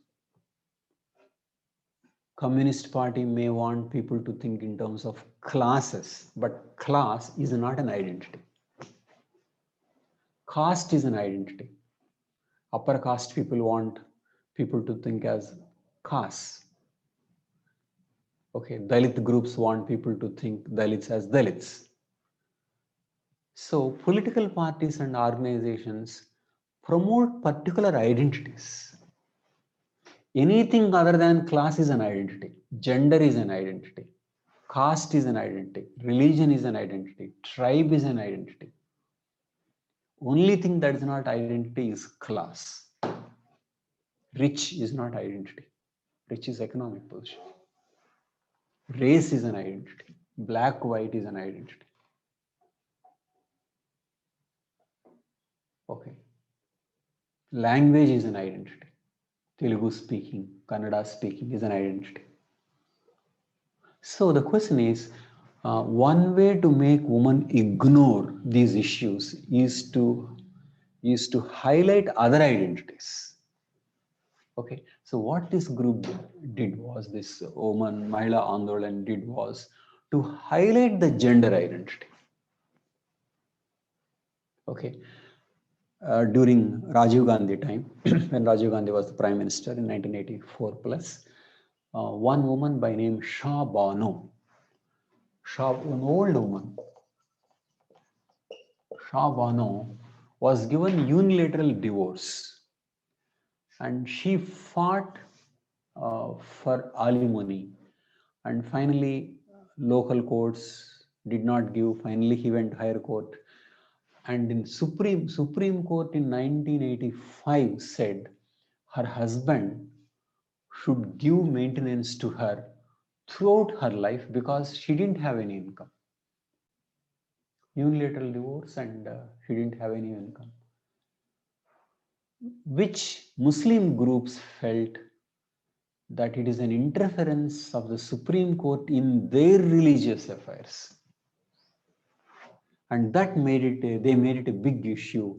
Communist Party may want people to think in terms of classes, but class is not an identity. Caste is an identity. Upper caste people want people to think as castes. Okay, Dalit groups want people to think Dalits as Dalits. So political parties and organizations promote particular identities. Anything other than class is an identity. Gender is an identity. Caste is an identity. Religion is an identity. Tribe is an identity. Only thing that is not identity is class. Rich is not identity. Rich is economic position. Race is an identity. Black, white is an identity. Okay. Language is an identity. Telugu speaking, Kannada speaking is an identity. So the question is, one way to make women ignore these issues is to highlight other identities. Okay, so what this group did was, this woman Mahila Andolan did was to highlight the gender identity. Okay, during Rajiv Gandhi time, when Rajiv Gandhi was the prime minister in 1984 plus, one woman by name Shah Bano, an old woman, Shah Bano was given unilateral divorce, and she fought for alimony, and finally local courts did not give. Finally, he went higher court, and in Supreme Court in 1985 said her husband should give maintenance to her throughout her life because she didn't have any income. Unilateral divorce, and she didn't have any income, which Muslim groups felt that it is an interference of the Supreme Court in their religious affairs. And that they made it a big issue.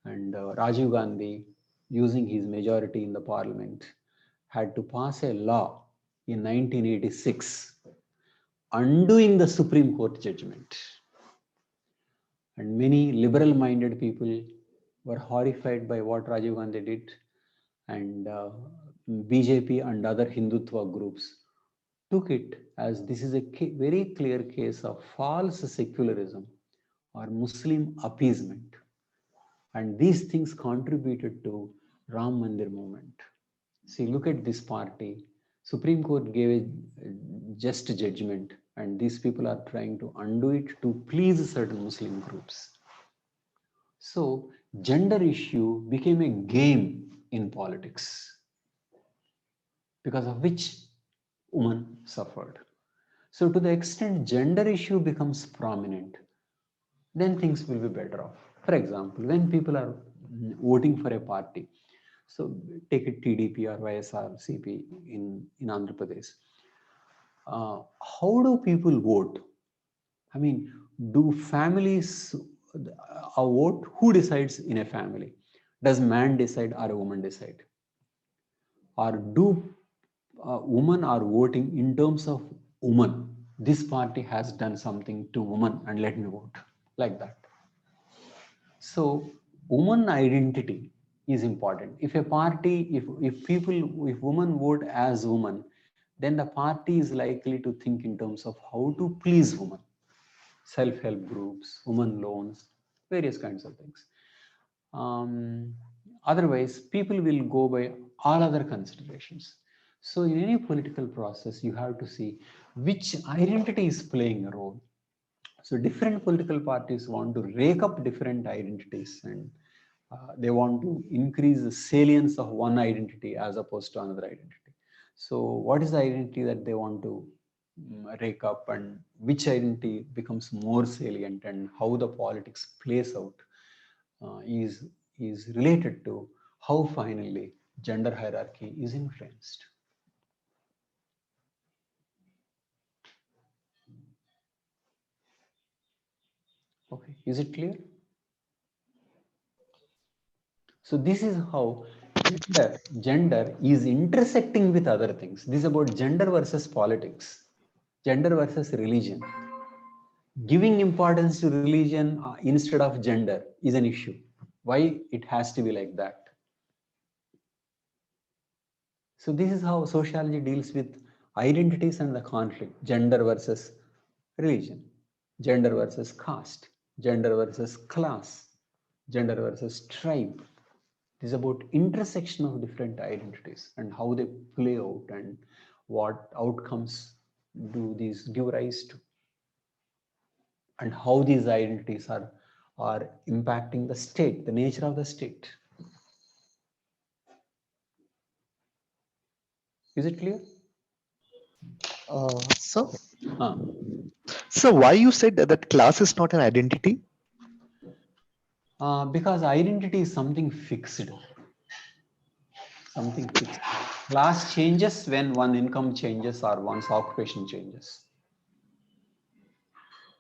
And Rajiv Gandhi, using his majority in the parliament, had to pass a law in 1986 undoing the Supreme Court judgment. And many liberal minded people were horrified by what Rajiv Gandhi did. And BJP and other Hindutva groups took it as this is a very clear case of false secularism or Muslim appeasement. And these things contributed to Ram Mandir movement. See, look at this party. Supreme Court gave a just judgment, and these people are trying to undo it to please certain Muslim groups. So, gender issue became a game in politics, because of which women suffered. So, to the extent gender issue becomes prominent, then things will be better off. For example, when people are voting for a party, so take it TDP or YSRCP in Andhra Pradesh. How do people vote? I mean, do families vote? Who decides in a family? Does man decide or a woman decide? Or do women are voting in terms of woman? This party has done something to women and let me vote, like that. So woman identity is important. If a party, if women vote as women, then the party is likely to think in terms of how to please women. Self-help groups, women loans, various kinds of things. Otherwise, people will go by all other considerations. So in any political process, you have to see which identity is playing a role. So different political parties want to rake up different identities, and they want to increase the salience of one identity as opposed to another identity. So what is the identity that they want to rake up, and which identity becomes more salient, and how the politics plays out is related to how finally gender hierarchy is influenced. Okay, is it clear? So this is how gender is intersecting with other things. This is about gender versus politics, gender versus religion. Giving importance to religion instead of gender is an issue. Why it has to be like that? So this is how sociology deals with identities and the conflict: gender versus religion, gender versus caste, gender versus class, gender versus tribe. It is about intersection of different identities and how they play out and what outcomes do these give rise to, and how these identities are impacting the state, the nature of the state. Is it clear? So, Huh. so why you said that class is not an identity? Because identity is something fixed. Something fixed. Class changes when one income changes or one's occupation changes.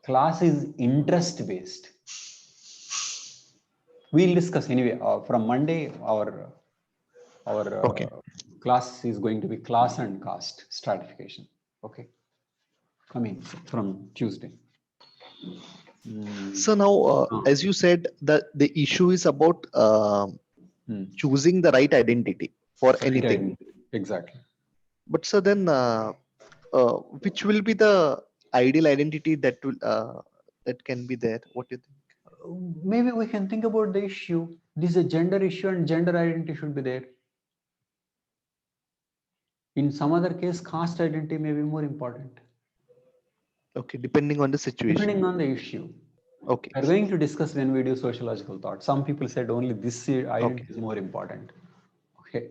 Class is interest based. We'll discuss anyway. From Monday, our Okay. class is going to be class and caste stratification. Okay. I mean, from Tuesday. So now, as you said, that the issue is about choosing the right identity for anything. Exactly. But so then, which will be the ideal identity that will that can be there? What do you think? maybe we can think about the issue. This is a gender issue and gender identity should be there. In some other case, caste identity may be more important, Okay, depending on the situation. depending on the issue. Okay. We're going to discuss when we do sociological thought. Some people said only this identity is more important. Okay.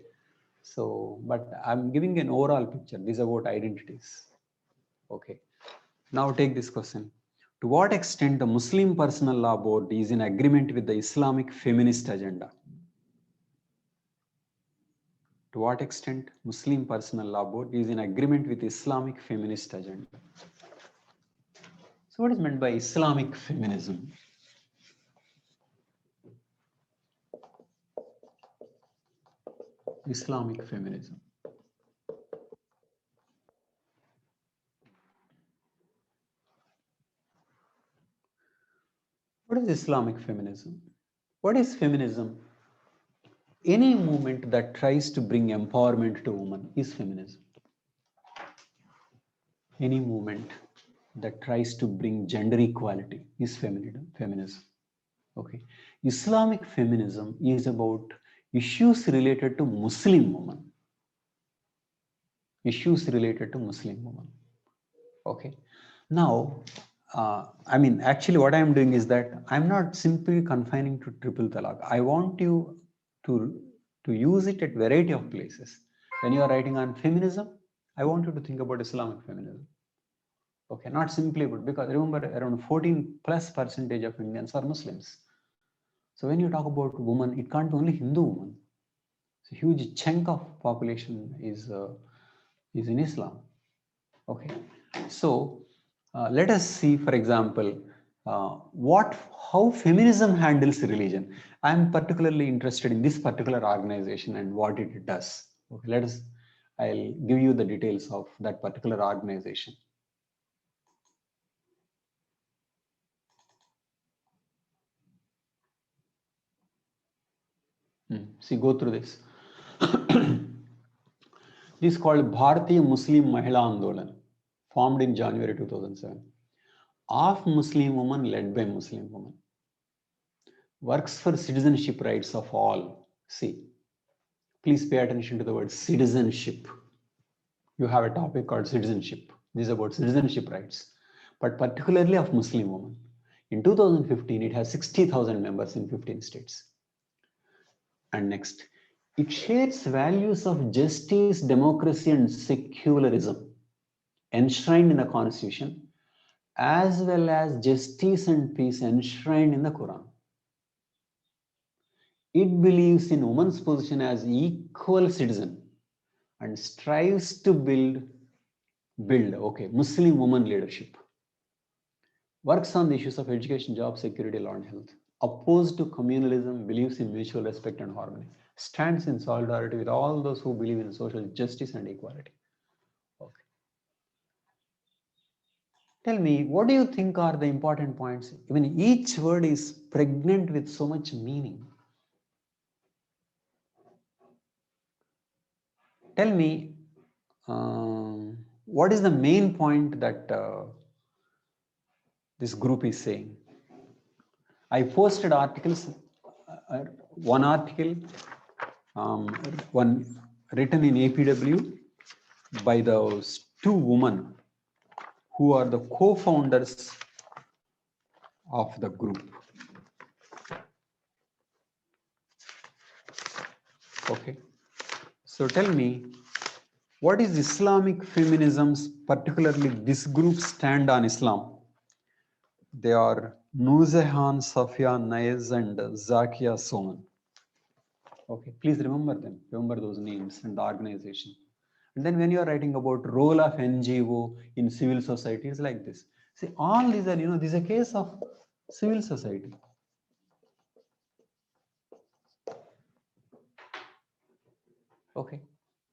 So, but I'm giving an overall picture. This is about identities. Okay. Now take this question. To what extent the Muslim Personal Law Board is in agreement with the Islamic feminist agenda? To what extent Muslim Personal Law Board is in agreement with Islamic feminist agenda? So what is meant by Islamic feminism? Islamic feminism. What is Islamic feminism? What is feminism? Any movement that tries to bring empowerment to women is feminism. Any movement that tries to bring gender equality is feminism. Okay. Islamic feminism is about issues related to Muslim women. Issues related to Muslim women. Okay. Now, I mean, actually what I'm doing is that I'm not simply confining to triple talaq. I want you to use it at variety of places. When you are writing on feminism, I want you to think about Islamic feminism. Okay, not simply about, because remember around 14% of Indians are Muslims. So when you talk about women, it can't be only Hindu women. It's a huge chunk of population is in Islam. Okay, so let us see, for example, how feminism handles religion. I am particularly interested in this particular organization and what it does. Okay, I'll give you the details of that particular organization. See, go through this. This is called Bharatiya Muslim Mahila Andolan, formed in January 2007. Of Muslim women, led by Muslim women. Works for citizenship rights of all. See, please pay attention to the word citizenship. You have a topic called citizenship. This is about citizenship rights, but particularly of Muslim women. In 2015, it has 60,000 members in 15 states. And next, it shares values of justice, democracy, and secularism enshrined in the Constitution, as well as justice and peace enshrined in the Quran. It believes in women's position as equal citizen and strives to build Muslim women leadership. Works on the issues of education, job security, law and health. Opposed to communalism, believes in mutual respect and harmony. Stands in solidarity with all those who believe in social justice and equality. Okay. Tell me, what do you think are the important points? I mean, each word is pregnant with so much meaning. Tell me, what is the main point that this group is saying? I posted articles, one article, one written in APW by those two women who are the co-founders of the group. Okay. So tell me, what is Islamic feminism's, particularly this group, stand on Islam? They are Nuzehan, Safia, Naiz, and Zakia Soman. Okay, please remember them. Remember those names and the organization. And then when you are writing about role of NGO in civil society, it's like this. See, all these are, this is a case of civil society. Okay.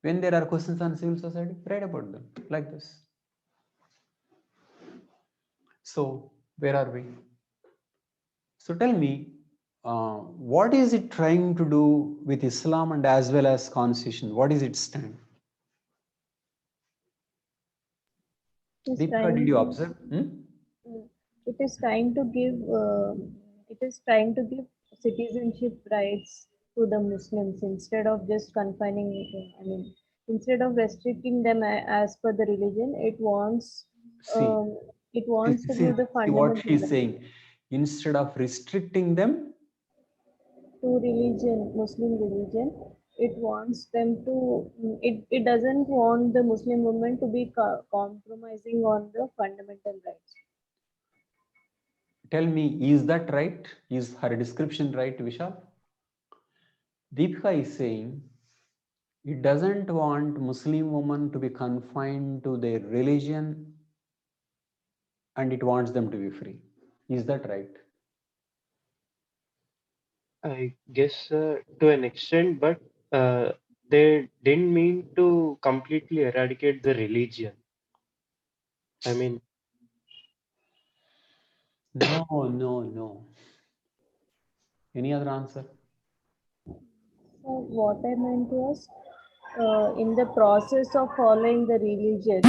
When there are questions on civil society, write about them like this. So where are we? So tell me, what is it trying to do with Islam and as well as Constitution? What is its stand? Deepika, did you observe? It is trying to give it is trying to give citizenship rights to the Muslims instead of just confining it. I mean, instead of restricting them as per the religion, See, um, it wants to see, give the see what fundamental she is rights saying. Instead of restricting them, to religion, Muslim religion. It wants them to. It doesn't want the Muslim women to be compromising on the fundamental rights. tell me, is that right? Is her description right, Vishal? Deepika is saying it doesn't want Muslim women to be confined to their religion and it wants them to be free. Is that right? I guess to an extent, but they didn't mean to completely eradicate the religion. I mean, No, no, no. Any other answer? So what I meant was, in the process of following the religion,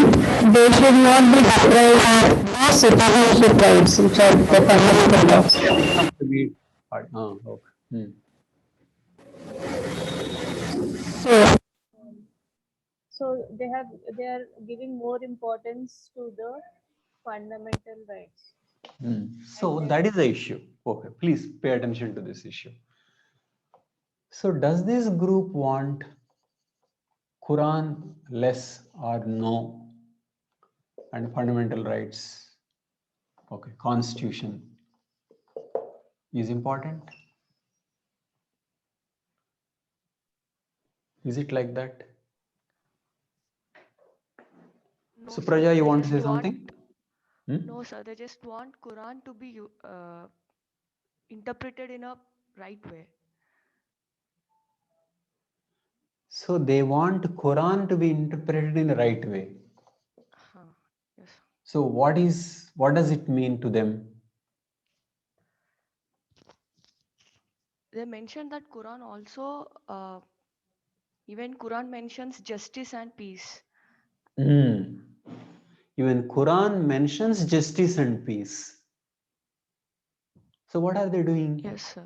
They should not be deprived of their citizenship rights, which are the fundamental rights. Have to be. Okay. So, so they are giving more importance to the fundamental rights. So And that is the issue. Okay, please pay attention to this issue. So does this group want Quran less or no and fundamental rights? Okay, constitution is important. Is it like that? No, So sir, Praja, you they want to just say something? No, sir, they just want Quran to be interpreted in a right way. So they want Quran to be interpreted in the right way. Yes. So what does it mean to them? They mentioned that Quran also, even Quran mentions justice and peace. Even Quran mentions justice and peace. So what are they doing? Yes, sir.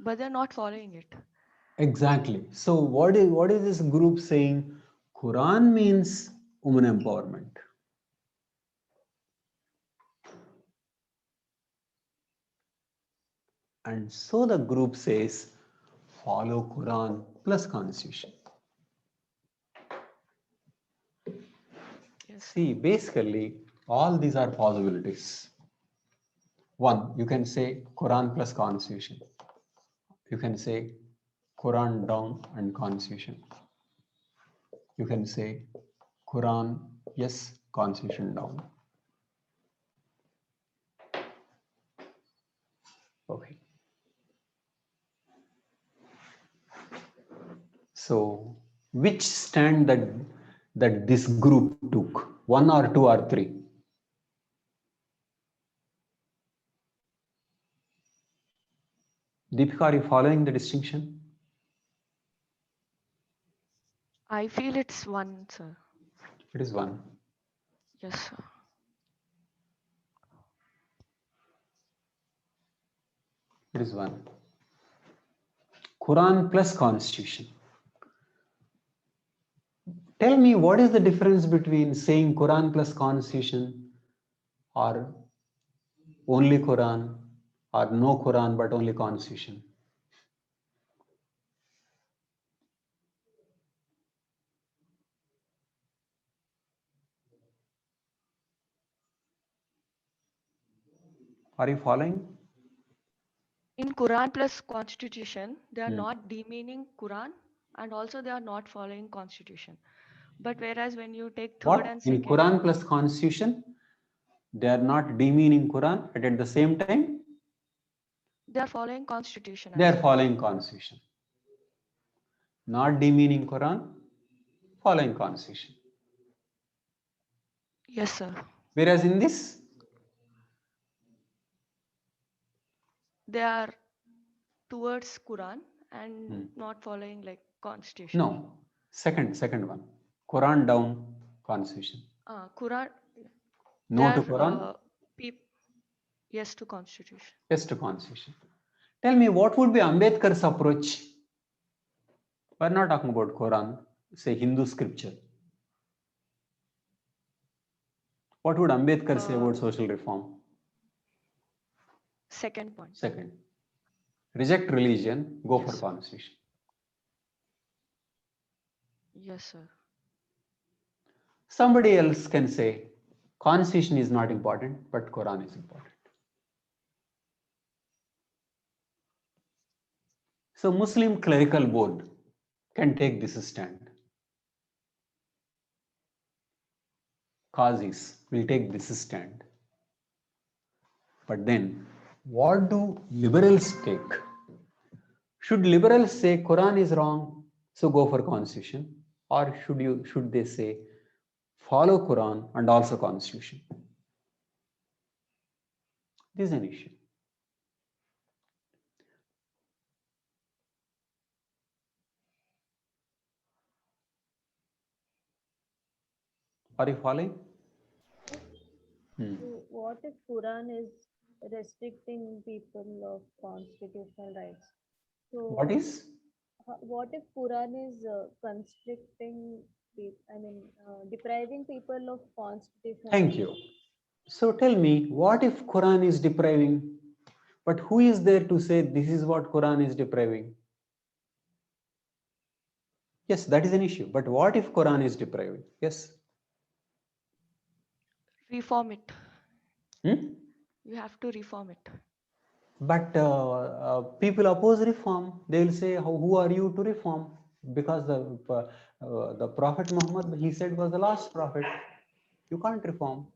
But they're not following it. Exactly. So what is this group saying? Quran means women empowerment. And so the group says, follow Quran plus constitution. Yes. See, basically, all these are possibilities. One, you can say Quran plus constitution. You can say Quran down and constitution. You can say Quran yes, constitution down. Okay. So, which stand that this group took? One or two or three? Deepika, are you following the distinction? I feel it's one, sir. It is one. Yes, sir. It is one. Quran plus constitution. Tell me, what is the difference between saying Quran plus constitution or only Quran or no Quran but only constitution? Are you following? In Quran plus Constitution, they are not demeaning Quran and also they are not following Constitution. But whereas when you take third What? and In second, Quran plus constitution, they are not demeaning Quran, but at the same time, they are following Constitution. they as are well. following constitution. Not demeaning Quran, following constitution. Yes, sir. Whereas in this, They are towards Quran and not following like Constitution. no, second one. Quran down, constitution. Quran. No to Quran, Yes to constitution. Yes to constitution. Tell me, what would be Ambedkar's approach? We're not talking about Quran, say Hindu scripture. What would Ambedkar say about social reform? Second point. Second, reject religion, go for Yes. constitution. Yes, sir. Somebody else can say constitution is not important, but Quran is important. So Muslim clerical board can take this stand. Qazis will take this stand. But then, what do liberals take? Should liberals say Quran is wrong, so go for constitution, or should they say follow Quran and also constitution? This is an issue. Are you following? So what if Quran is restricting people of constitutional rights? So What is? what if Quran is constricting people, depriving people of constitutional Thank rights? you. So tell me, what if Quran is depriving? But who is there to say this is what Quran is depriving? Yes, that is an issue. But what if Quran is depriving? Yes. Reform it. Hmm? You have to reform it. But people oppose reform. They will say, "Who are you to reform?" Because the Prophet Muhammad, he said, was the last prophet. You can't reform.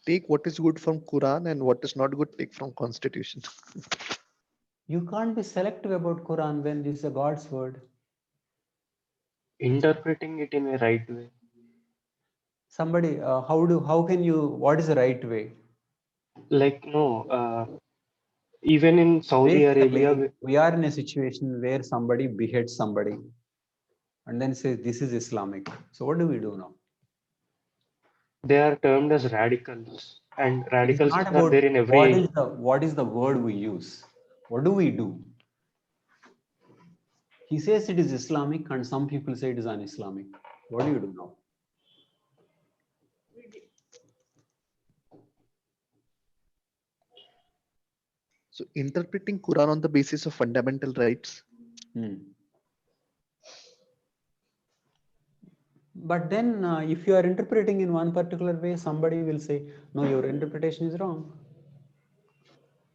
Take what is good from Quran and what is not good, take from Constitution. You can't be selective about Quran when this is a God's word. Interpreting it in a right way. Somebody, how can you? What is the right way? Like no, even in Saudi Arabia, Basically, we are in a situation where somebody beheads somebody and then says this is Islamic. So what do we do now? they are termed as radicals, and It is radicals not are about there in every. what is the word we use. What do we do? He says it is Islamic, and some people say it is un-Islamic. What do you do now? So interpreting Quran on the basis of fundamental rights. But then, if you are interpreting in one particular way, somebody will say, "No, your interpretation is wrong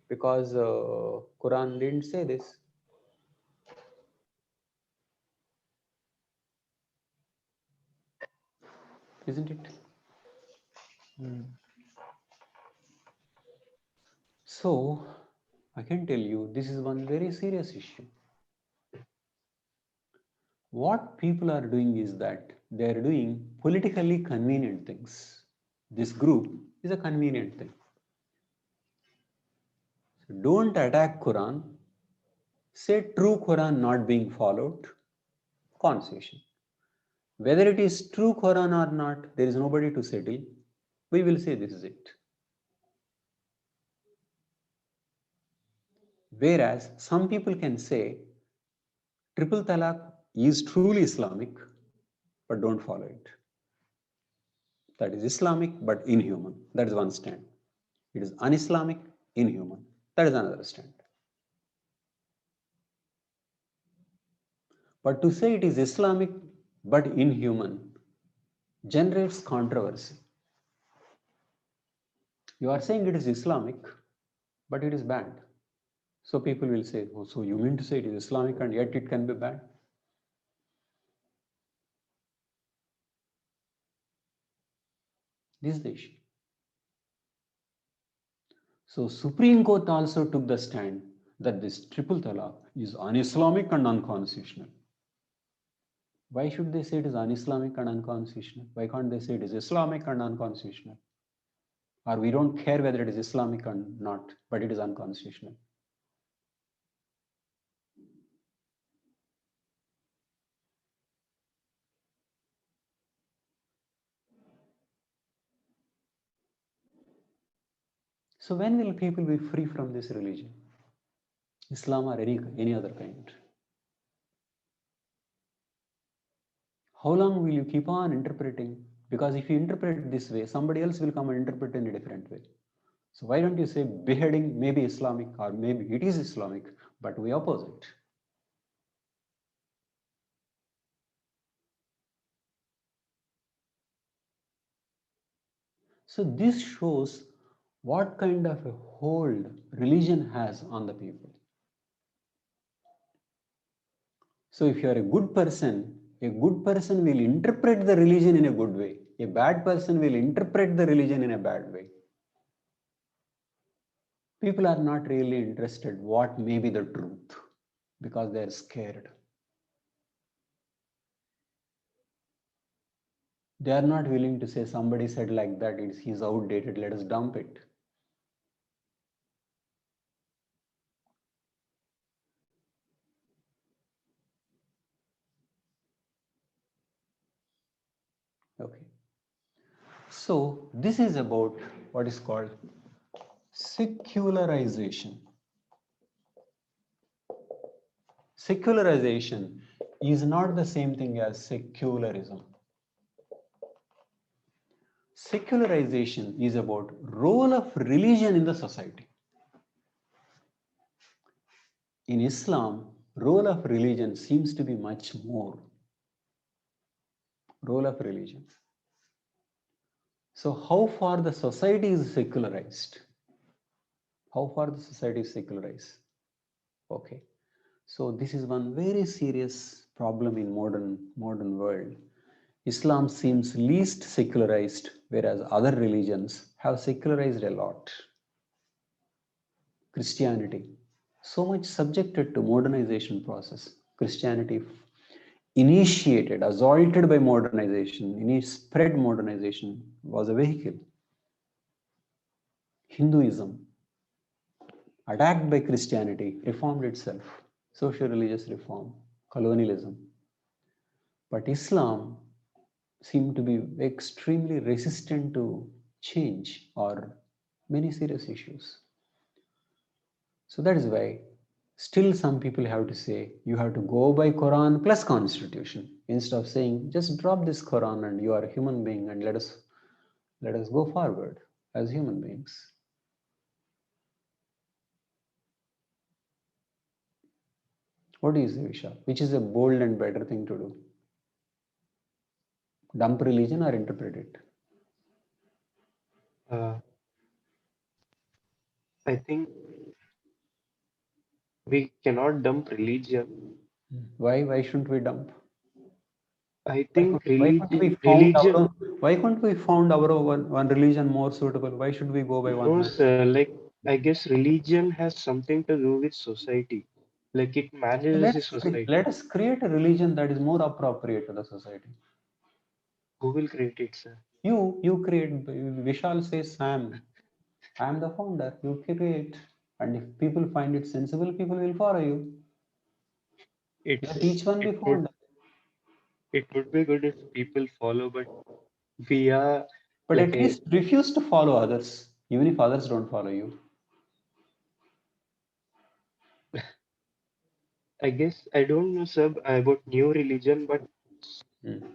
because Quran didn't say this." Isn't it? So, I can tell you this is one very serious issue. What people are doing is that they are doing politically convenient things. This group is a convenient thing. So don't attack Quran. Say true Quran not being followed. Conversation. Whether it is true Quran or not, there is nobody to settle. We will say this is it. Whereas some people can say triple talaq is truly Islamic, but don't follow it. That is Islamic but inhuman. That is one stand. It is un-Islamic, inhuman. That is another stand. But to say it is Islamic but inhuman generates controversy. You are saying it is Islamic, but it is banned. So people will say, "Oh, so you mean to say it is Islamic and yet it can be banned?" This is the issue. So Supreme Court also took the stand that this triple talaq is un-Islamic and unconstitutional. Why should they say it is un-Islamic and unconstitutional? Why can't they say it is Islamic and unconstitutional? Or we don't care whether it is Islamic or not, but it is unconstitutional. So when will people be free from this religion? Islam or any other kind? How long will you keep on interpreting? Because if you interpret this way, somebody else will come and interpret in a different way. So why don't you say beheading may be Islamic, or maybe it is Islamic, but we oppose it. So this shows what kind of a hold religion has on the people. So if you are a good person will interpret the religion in a good way. A bad person will interpret the religion in a bad way. People are not really interested what may be the truth because they are scared. They are not willing to say somebody said like that, he's outdated, let us dump it. Okay. So this is about what is called secularization. Secularization is not the same thing as secularism. Secularization is about role of religion in the society. In Islam, role of religion seems to be much more. Role of religion. So how far the society is secularized? How far the society is secularized? Okay. So this is one very serious problem in modern world. Islam seems least secularized, whereas other religions have secularized a lot. Christianity, so much subjected to modernization process. Christianity initiated, assaulted by modernization, spread modernization, was a vehicle. Hinduism, attacked by Christianity, reformed itself. Social religious reform, colonialism. But Islam seemed to be extremely resistant to change or many serious issues. So that is why still some people have to say you have to go by Quran plus constitution instead of saying just drop this Quran and you are a human being and let us go forward as human beings. What do you say, Vishal? Which is a bold and better thing to do? Dump religion or interpret it? I think we cannot dump religion. Why shouldn't we dump? I think Why couldn't we found our one religion more suitable? Why should we go by one? No, sir, like I guess religion has something to do with society. Like it manages the society. Let us create a religion that is more appropriate to the society. Who will create it, sir? You create. Vishal says, I am the founder. You create. And if people find it sensible, people will follow you. Let each one be founder. It would be good if people follow, but we are. But like at least refuse to follow others, even if others don't follow you. I guess I don't know, sir, about new religion, but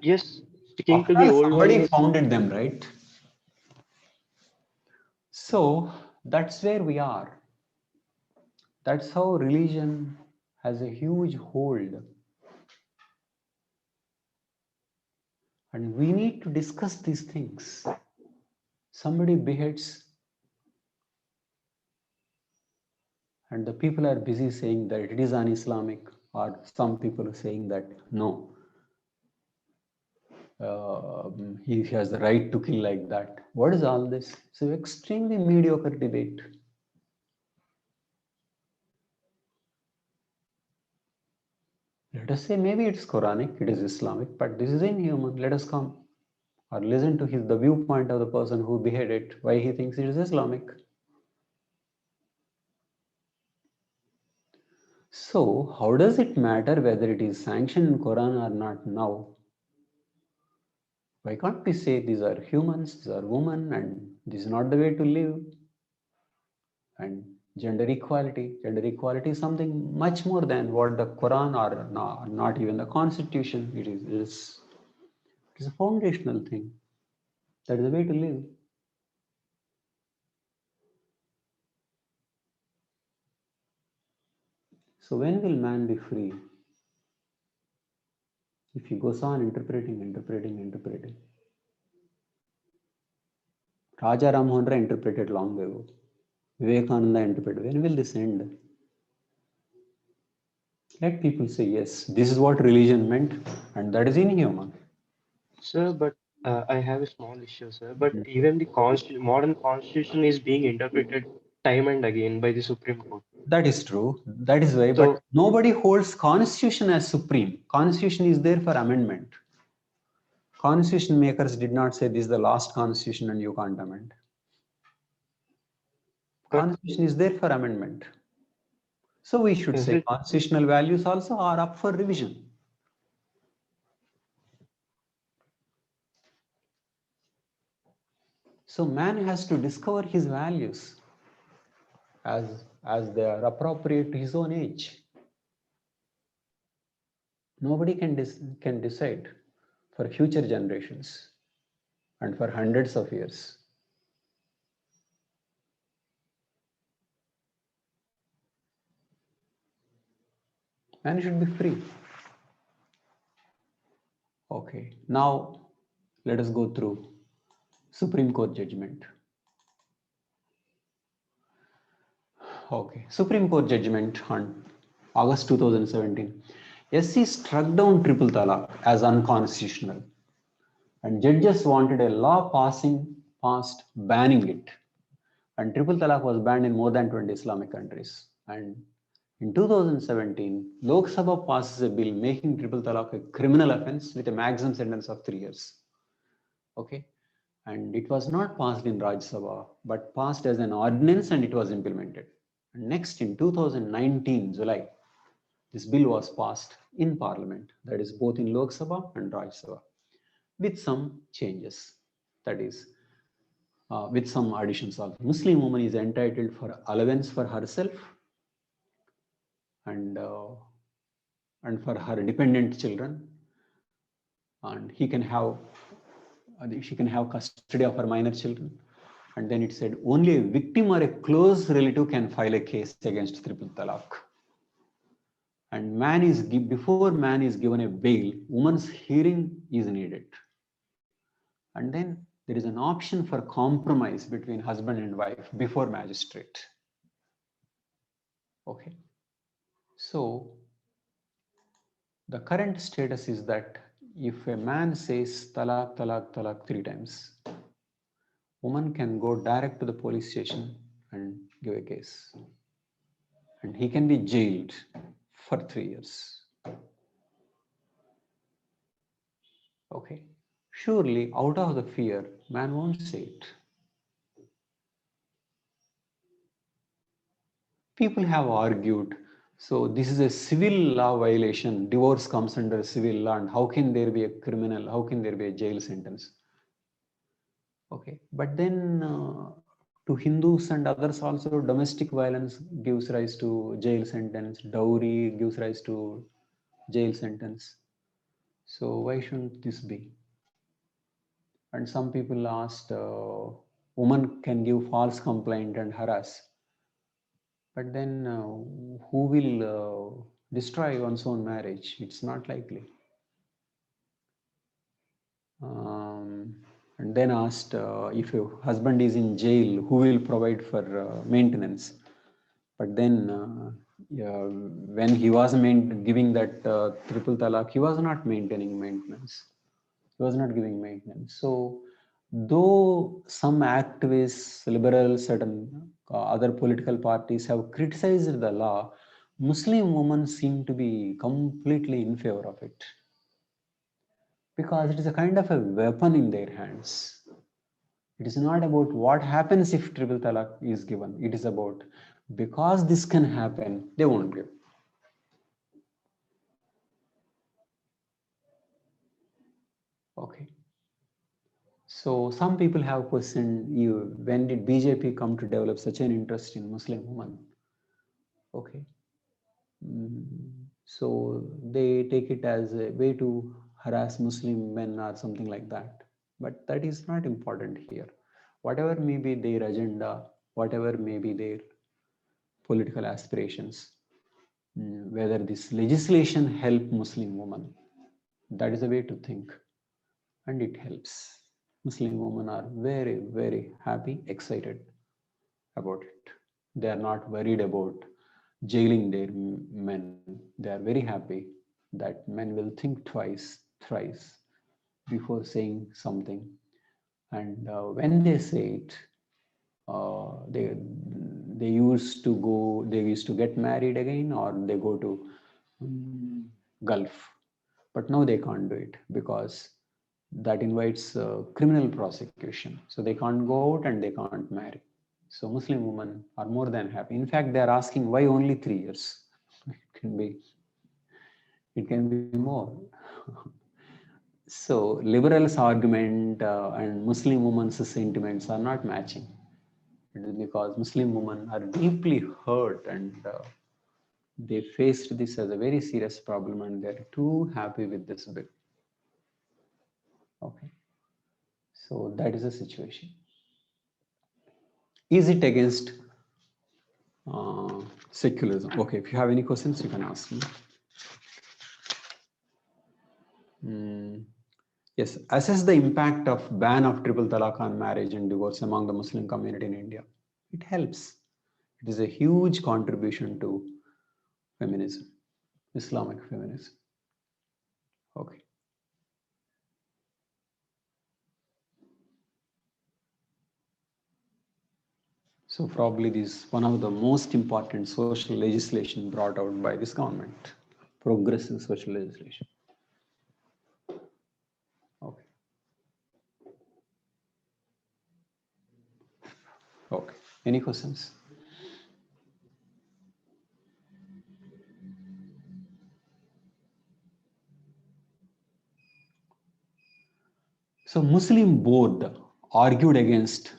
yes, sticking to After the all, old somebody one. founded them, right? So that's where we are. That's how religion has a huge hold. And we need to discuss these things. Somebody beheads, and the people are busy saying that it is un-Islamic, or some people are saying that no, he has the right to kill like that. What is all this? It's an extremely mediocre debate. Let us say maybe it's Quranic, it is Islamic, but this is inhuman. Let us come or listen to the viewpoint of the person who beheaded, why he thinks it is Islamic. So how does it matter whether it is sanctioned in Quran or not now? Why can't we say these are humans, these are women, and this is not the way to live? And gender equality is something much more than what the Quran or not even the Constitution. It is a foundational thing. That is the way to live. So when will man be free? If he goes on interpreting. Raja Ram Mohan Rai interpreted long ago. Vivekananda interpreted. When will this end? Let people say, yes, this is what religion meant, and that is inhuman. Sir, but I have a small issue, sir. But even the modern constitution is being interpreted time and again by the Supreme Court. That is true. That is why, So- but nobody holds constitution as supreme. Constitution is there for amendment. Constitution makers did not say this is the last constitution and you can't amend. But Constitution is there for amendment. So we should is say it constitutional values also are up for revision. So man has to discover his values as they are appropriate to his own age. Nobody can decide for future generations and for hundreds of years. Man should be free. Okay, now let us go through Supreme Court judgment. Okay, Supreme Court judgment on August 2017. SC struck down triple talaq as unconstitutional, and judges wanted a law passed banning it. And triple talaq was banned in more than 20 Islamic countries. And in 2017, Lok Sabha passes a bill making triple talaq a criminal offense with a maximum sentence of 3 years. Okay, and it was not passed in Rajya Sabha, but passed as an ordinance and it was implemented. And next, in 2019 July, this bill was passed in Parliament, that is both in Lok Sabha and Rajya Sabha, with some changes. That is, with some additions also. Muslim woman is entitled for allowance for herself and for her dependent children, and she can have custody of her minor children. And then it said only a victim or a close relative can file a case against triple talaq. And before man is given a bail, woman's hearing is needed. And then there is an option for compromise between husband and wife before magistrate. Okay. So the current status is that if a man says talaq, talaq, talaq 3 times, woman can go direct to the police station and give a case. And he can be jailed for 3 years. Okay. Surely, out of the fear, man won't say it. People have argued, so this is a civil law violation. Divorce comes under civil law, and how can there be a criminal? How can there be a jail sentence? Okay, but then to Hindus and others also, domestic violence gives rise to jail sentence. Dowry gives rise to jail sentence. So why shouldn't this be? And some people asked, woman can give false complaint and harass. But then who will destroy one's own marriage? It's not likely. And then asked, if your husband is in jail, who will provide for maintenance? But then when he was giving that triple talaq, he was not maintaining maintenance. He was not giving maintenance. So though some activists, liberals, certain other political parties have criticized the law, Muslim women seem to be completely in favor of it, because it is a kind of a weapon in their hands. It is not about what happens if triple talaq is given. It is about, because this can happen, they won't give. Okay. So some people have questioned you, when did BJP come to develop such an interest in Muslim women? Okay. So they take it as a way to harass Muslim men or something like that. But that is not important here. Whatever may be their agenda, whatever may be their political aspirations, whether this legislation help Muslim women, that is a way to think, and it helps. Muslim women are very, very happy, excited about it. They are not worried about jailing their men. They are very happy that men will think twice, thrice before saying something. And when they say it, they used to get married again, or they go to Gulf. But now they can't do it because that invites criminal prosecution. So they can't go out and they can't marry. So Muslim women are more than happy. In fact, they are asking why only 3 years. It can be more. So liberals' argument and Muslim women's sentiments are not matching. It is because Muslim women are deeply hurt, and they faced this as a very serious problem, and they're too happy with this bill. Okay. So that is the situation. Is it against secularism? Okay, if you have any questions, you can ask me. Yes, assess the impact of ban of triple talaq on marriage and divorce among the Muslim community in India. It helps. It is a huge contribution to feminism, Islamic feminism. Okay. So probably this is one of the most important social legislation brought out by this government, progressive social legislation. Okay. Okay. Any questions? So Muslim board argued against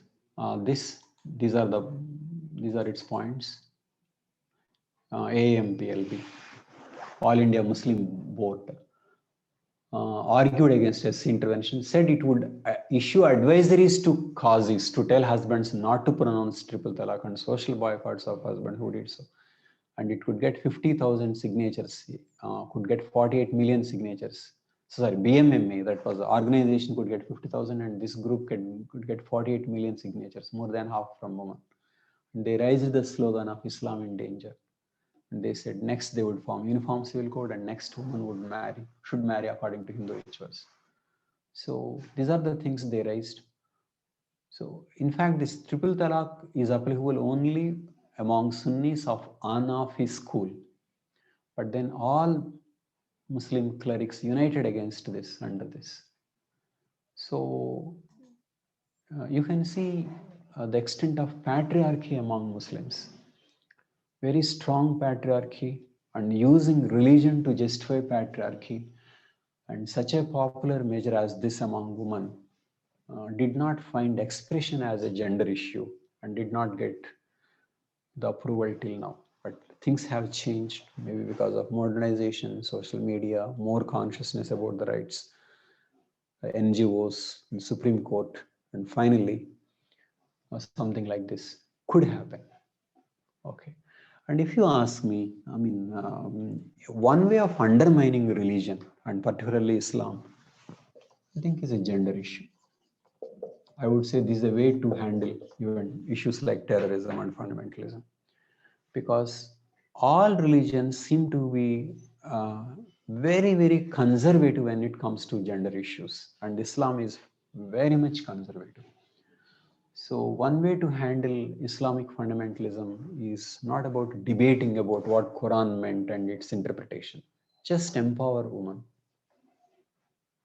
this. These are its points. AAMPLB, All India Muslim Board, argued against SC intervention, said it would issue advisories to qazis to tell husbands not to pronounce triple talaq and social boycotts of husband who did so. And it could get 50,000 signatures, could get 48 million signatures. So sorry, BMMA, that was the organization, could get 50,000, and this group could get 48 million signatures, more than half from women. And they raised the slogan of Islam in danger. And they said next they would form uniform civil code, and next woman should marry according to Hindu rituals. So these are the things they raised. So in fact, this triple talaq is applicable only among Sunnis of Hanafi school. But then all Muslim clerics united against this, under this. So you can see the extent of patriarchy among Muslims. Very strong patriarchy, and using religion to justify patriarchy. And such a popular measure as this among women did not find expression as a gender issue and did not get the approval till now. But things have changed, maybe because of modernization, social media, more consciousness about the rights, NGOs, the Supreme Court, and finally, something like this could happen. Okay. And if you ask me, I mean, one way of undermining religion, and particularly Islam, I think is a gender issue. I would say this is a way to handle even issues like terrorism and fundamentalism, because all religions seem to be very, very conservative when it comes to gender issues, and Islam is very much conservative. So one way to handle Islamic fundamentalism is not about debating about what Quran meant and its interpretation. Just empower women.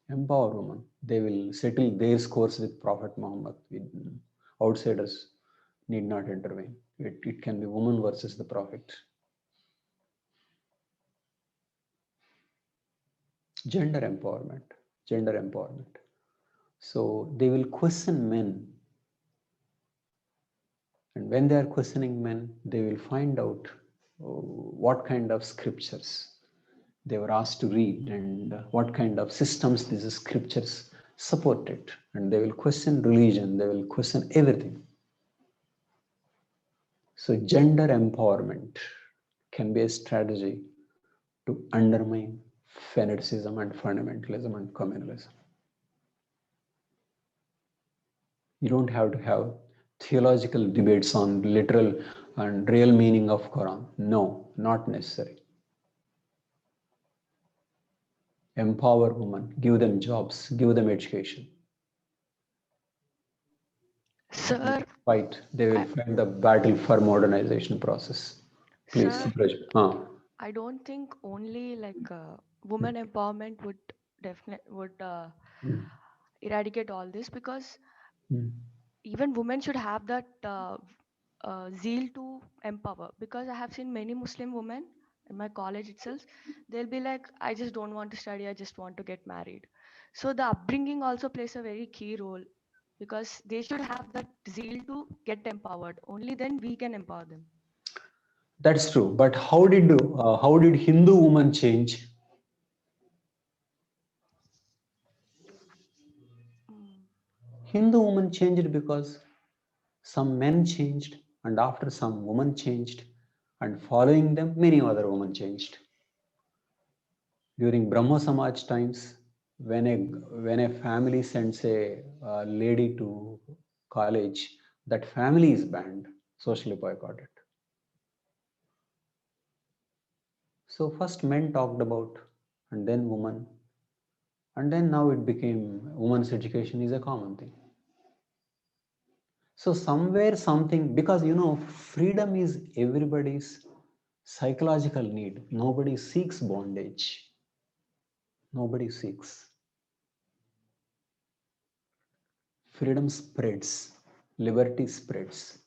Empower women. They will settle their scores with Prophet Muhammad. Outsiders need not intervene. It can be woman versus the Prophet. Gender empowerment. Gender empowerment. So they will question men. And when they are questioning men, they will find out what kind of scriptures they were asked to read and what kind of systems these scriptures supported. And they will question religion, they will question everything. So gender empowerment can be a strategy to undermine fanaticism and fundamentalism and communalism. You don't have to have theological debates on literal and real meaning of Quran. No, not necessary. Empower women, give them jobs, give them education. Sir, They will fight the battle for modernization process. Please, sir, Subraj. I don't think only like women empowerment would definitely eradicate all this, because even women should have that zeal to empower. Because I have seen many Muslim women in my college itself, they'll be like, I just don't want to study, I just want to get married. So the upbringing also plays a very key role, because they should have that zeal to get empowered. Only then we can empower them. That's true. But how did Hindu women change? Hindu women changed because some men changed, and after some women changed, and following them, many other women changed. During Brahmo Samaj times, when a family sends a lady to college, that family is banned, socially boycotted. So first men talked about, and then women, and then now it became women's education is a common thing. So somewhere something, because freedom is everybody's psychological need. Nobody seeks bondage. Nobody seeks. Freedom spreads, liberty spreads.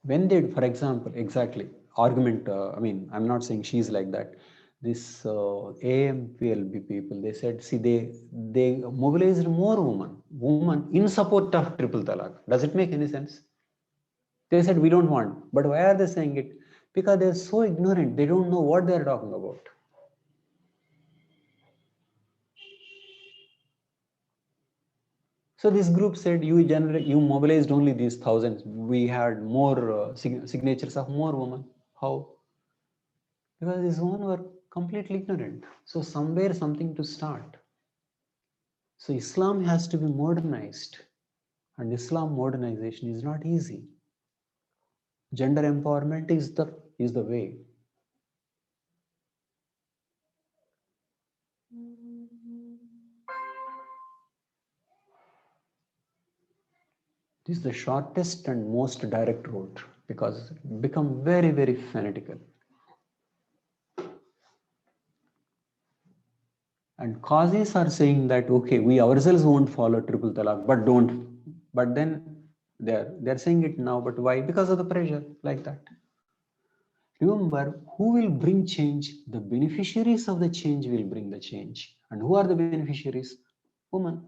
When they, for example, exactly, argument, I'm not saying she's like that. This AMPLB people, they said, see, they mobilized more women in support of triple talaq. Does it make any sense? They said, we don't want. But why are they saying it? Because they're so ignorant. They don't know what they're talking about. So this group said, you mobilized only these thousands. We had more signatures of more women. How? Because these women were completely ignorant. So somewhere something to start. So Islam has to be modernized. And Islam modernization is not easy. Gender empowerment is the way. This is the shortest and most direct route, because it become very, very fanatical. And Qazis are saying that, okay, we ourselves won't follow triple talaq, but don't. But then they're saying it now, but why? Because of the pressure, like that. Remember, who will bring change? The beneficiaries of the change will bring the change. And who are the beneficiaries? Women.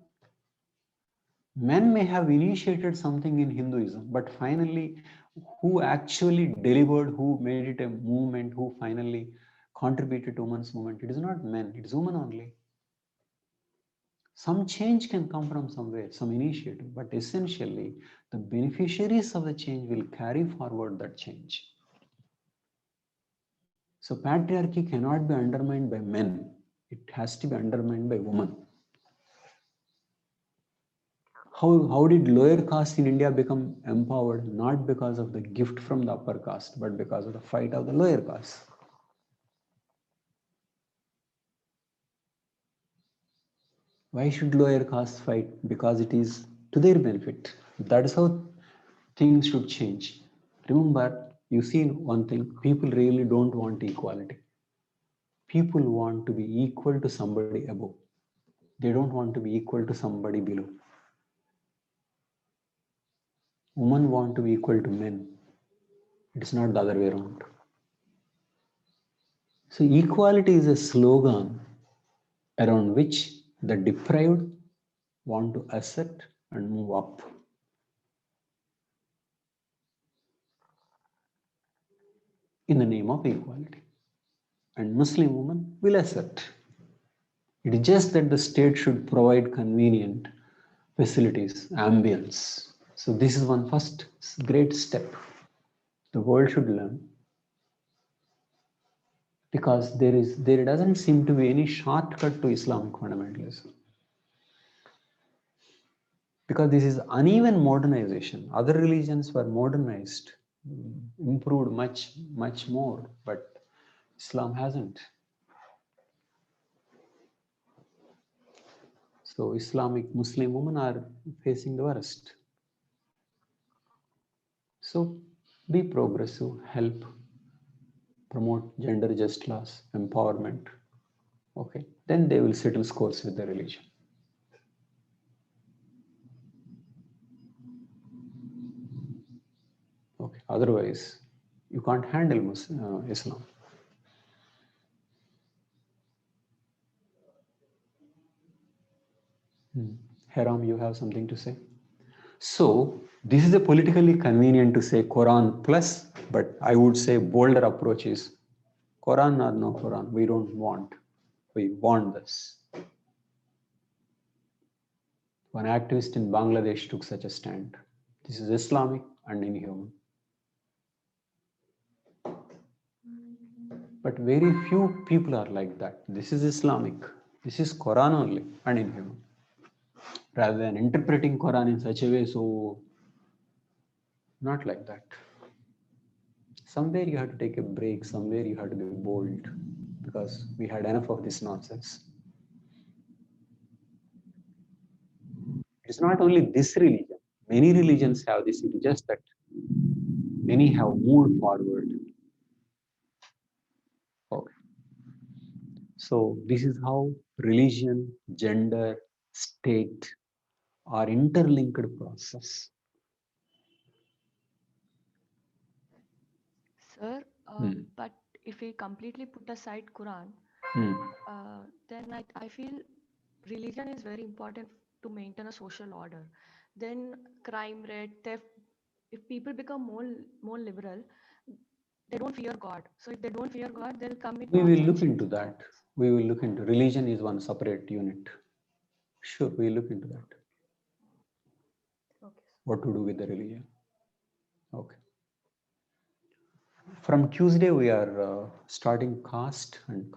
Men may have initiated something in Hinduism, but finally, who actually delivered, who made it a movement, who finally contributed to women's movement? It is not men, it is women only. Some change can come from somewhere, some initiative, but essentially, the beneficiaries of the change will carry forward that change. So patriarchy cannot be undermined by men. It has to be undermined by women. How did lower caste in India become empowered? Not because of the gift from the upper caste, but because of the fight of the lower caste. Why should lower caste fight? Because it is to their benefit. That is how things should change. Remember, you see one thing, people really don't want equality. People want to be equal to somebody above. They don't want to be equal to somebody below. Women want to be equal to men. It is not the other way around. So equality is a slogan around which the deprived want to assert and move up. In the name of equality. And Muslim women will assert. It is just that the state should provide convenient facilities, ambience. So this is one first great step the world should learn, because there doesn't seem to be any shortcut to Islamic fundamentalism. Because this is uneven modernization. Other religions were modernized, improved much more, but Islam hasn't. So Islamic Muslim women are facing the worst. So be progressive, help, promote gender just laws, empowerment. Okay, then they will settle scores with the religion. Okay, otherwise you can't handle Islam. Haram, you have something to say? So this is a politically convenient to say Quran plus, but I would say bolder approach is Quran or no Quran. We don't want. We want this. One activist in Bangladesh took such a stand. This is Islamic and inhuman. But very few people are like that. This is Islamic. This is Quran only and inhuman. Rather than interpreting Quran in such a way, so not like that. Somewhere you have to take a break. Somewhere you have to be bold, because we had enough of this nonsense. It's not only this religion. Many religions have this. It's just that many have moved forward. Okay. So this is how religion, gender, state are interlinked process. Sir, but if we completely put aside Quran, then I feel religion is very important to maintain a social order. Then crime rate, theft, if people become more liberal, they don't fear God. So if they don't fear God, they'll commit We will look nonsense. into that. We will look into religion is one separate unit. Sure, we'll look into that. Okay. What to do with the religion. Okay. From Tuesday, we are starting caste and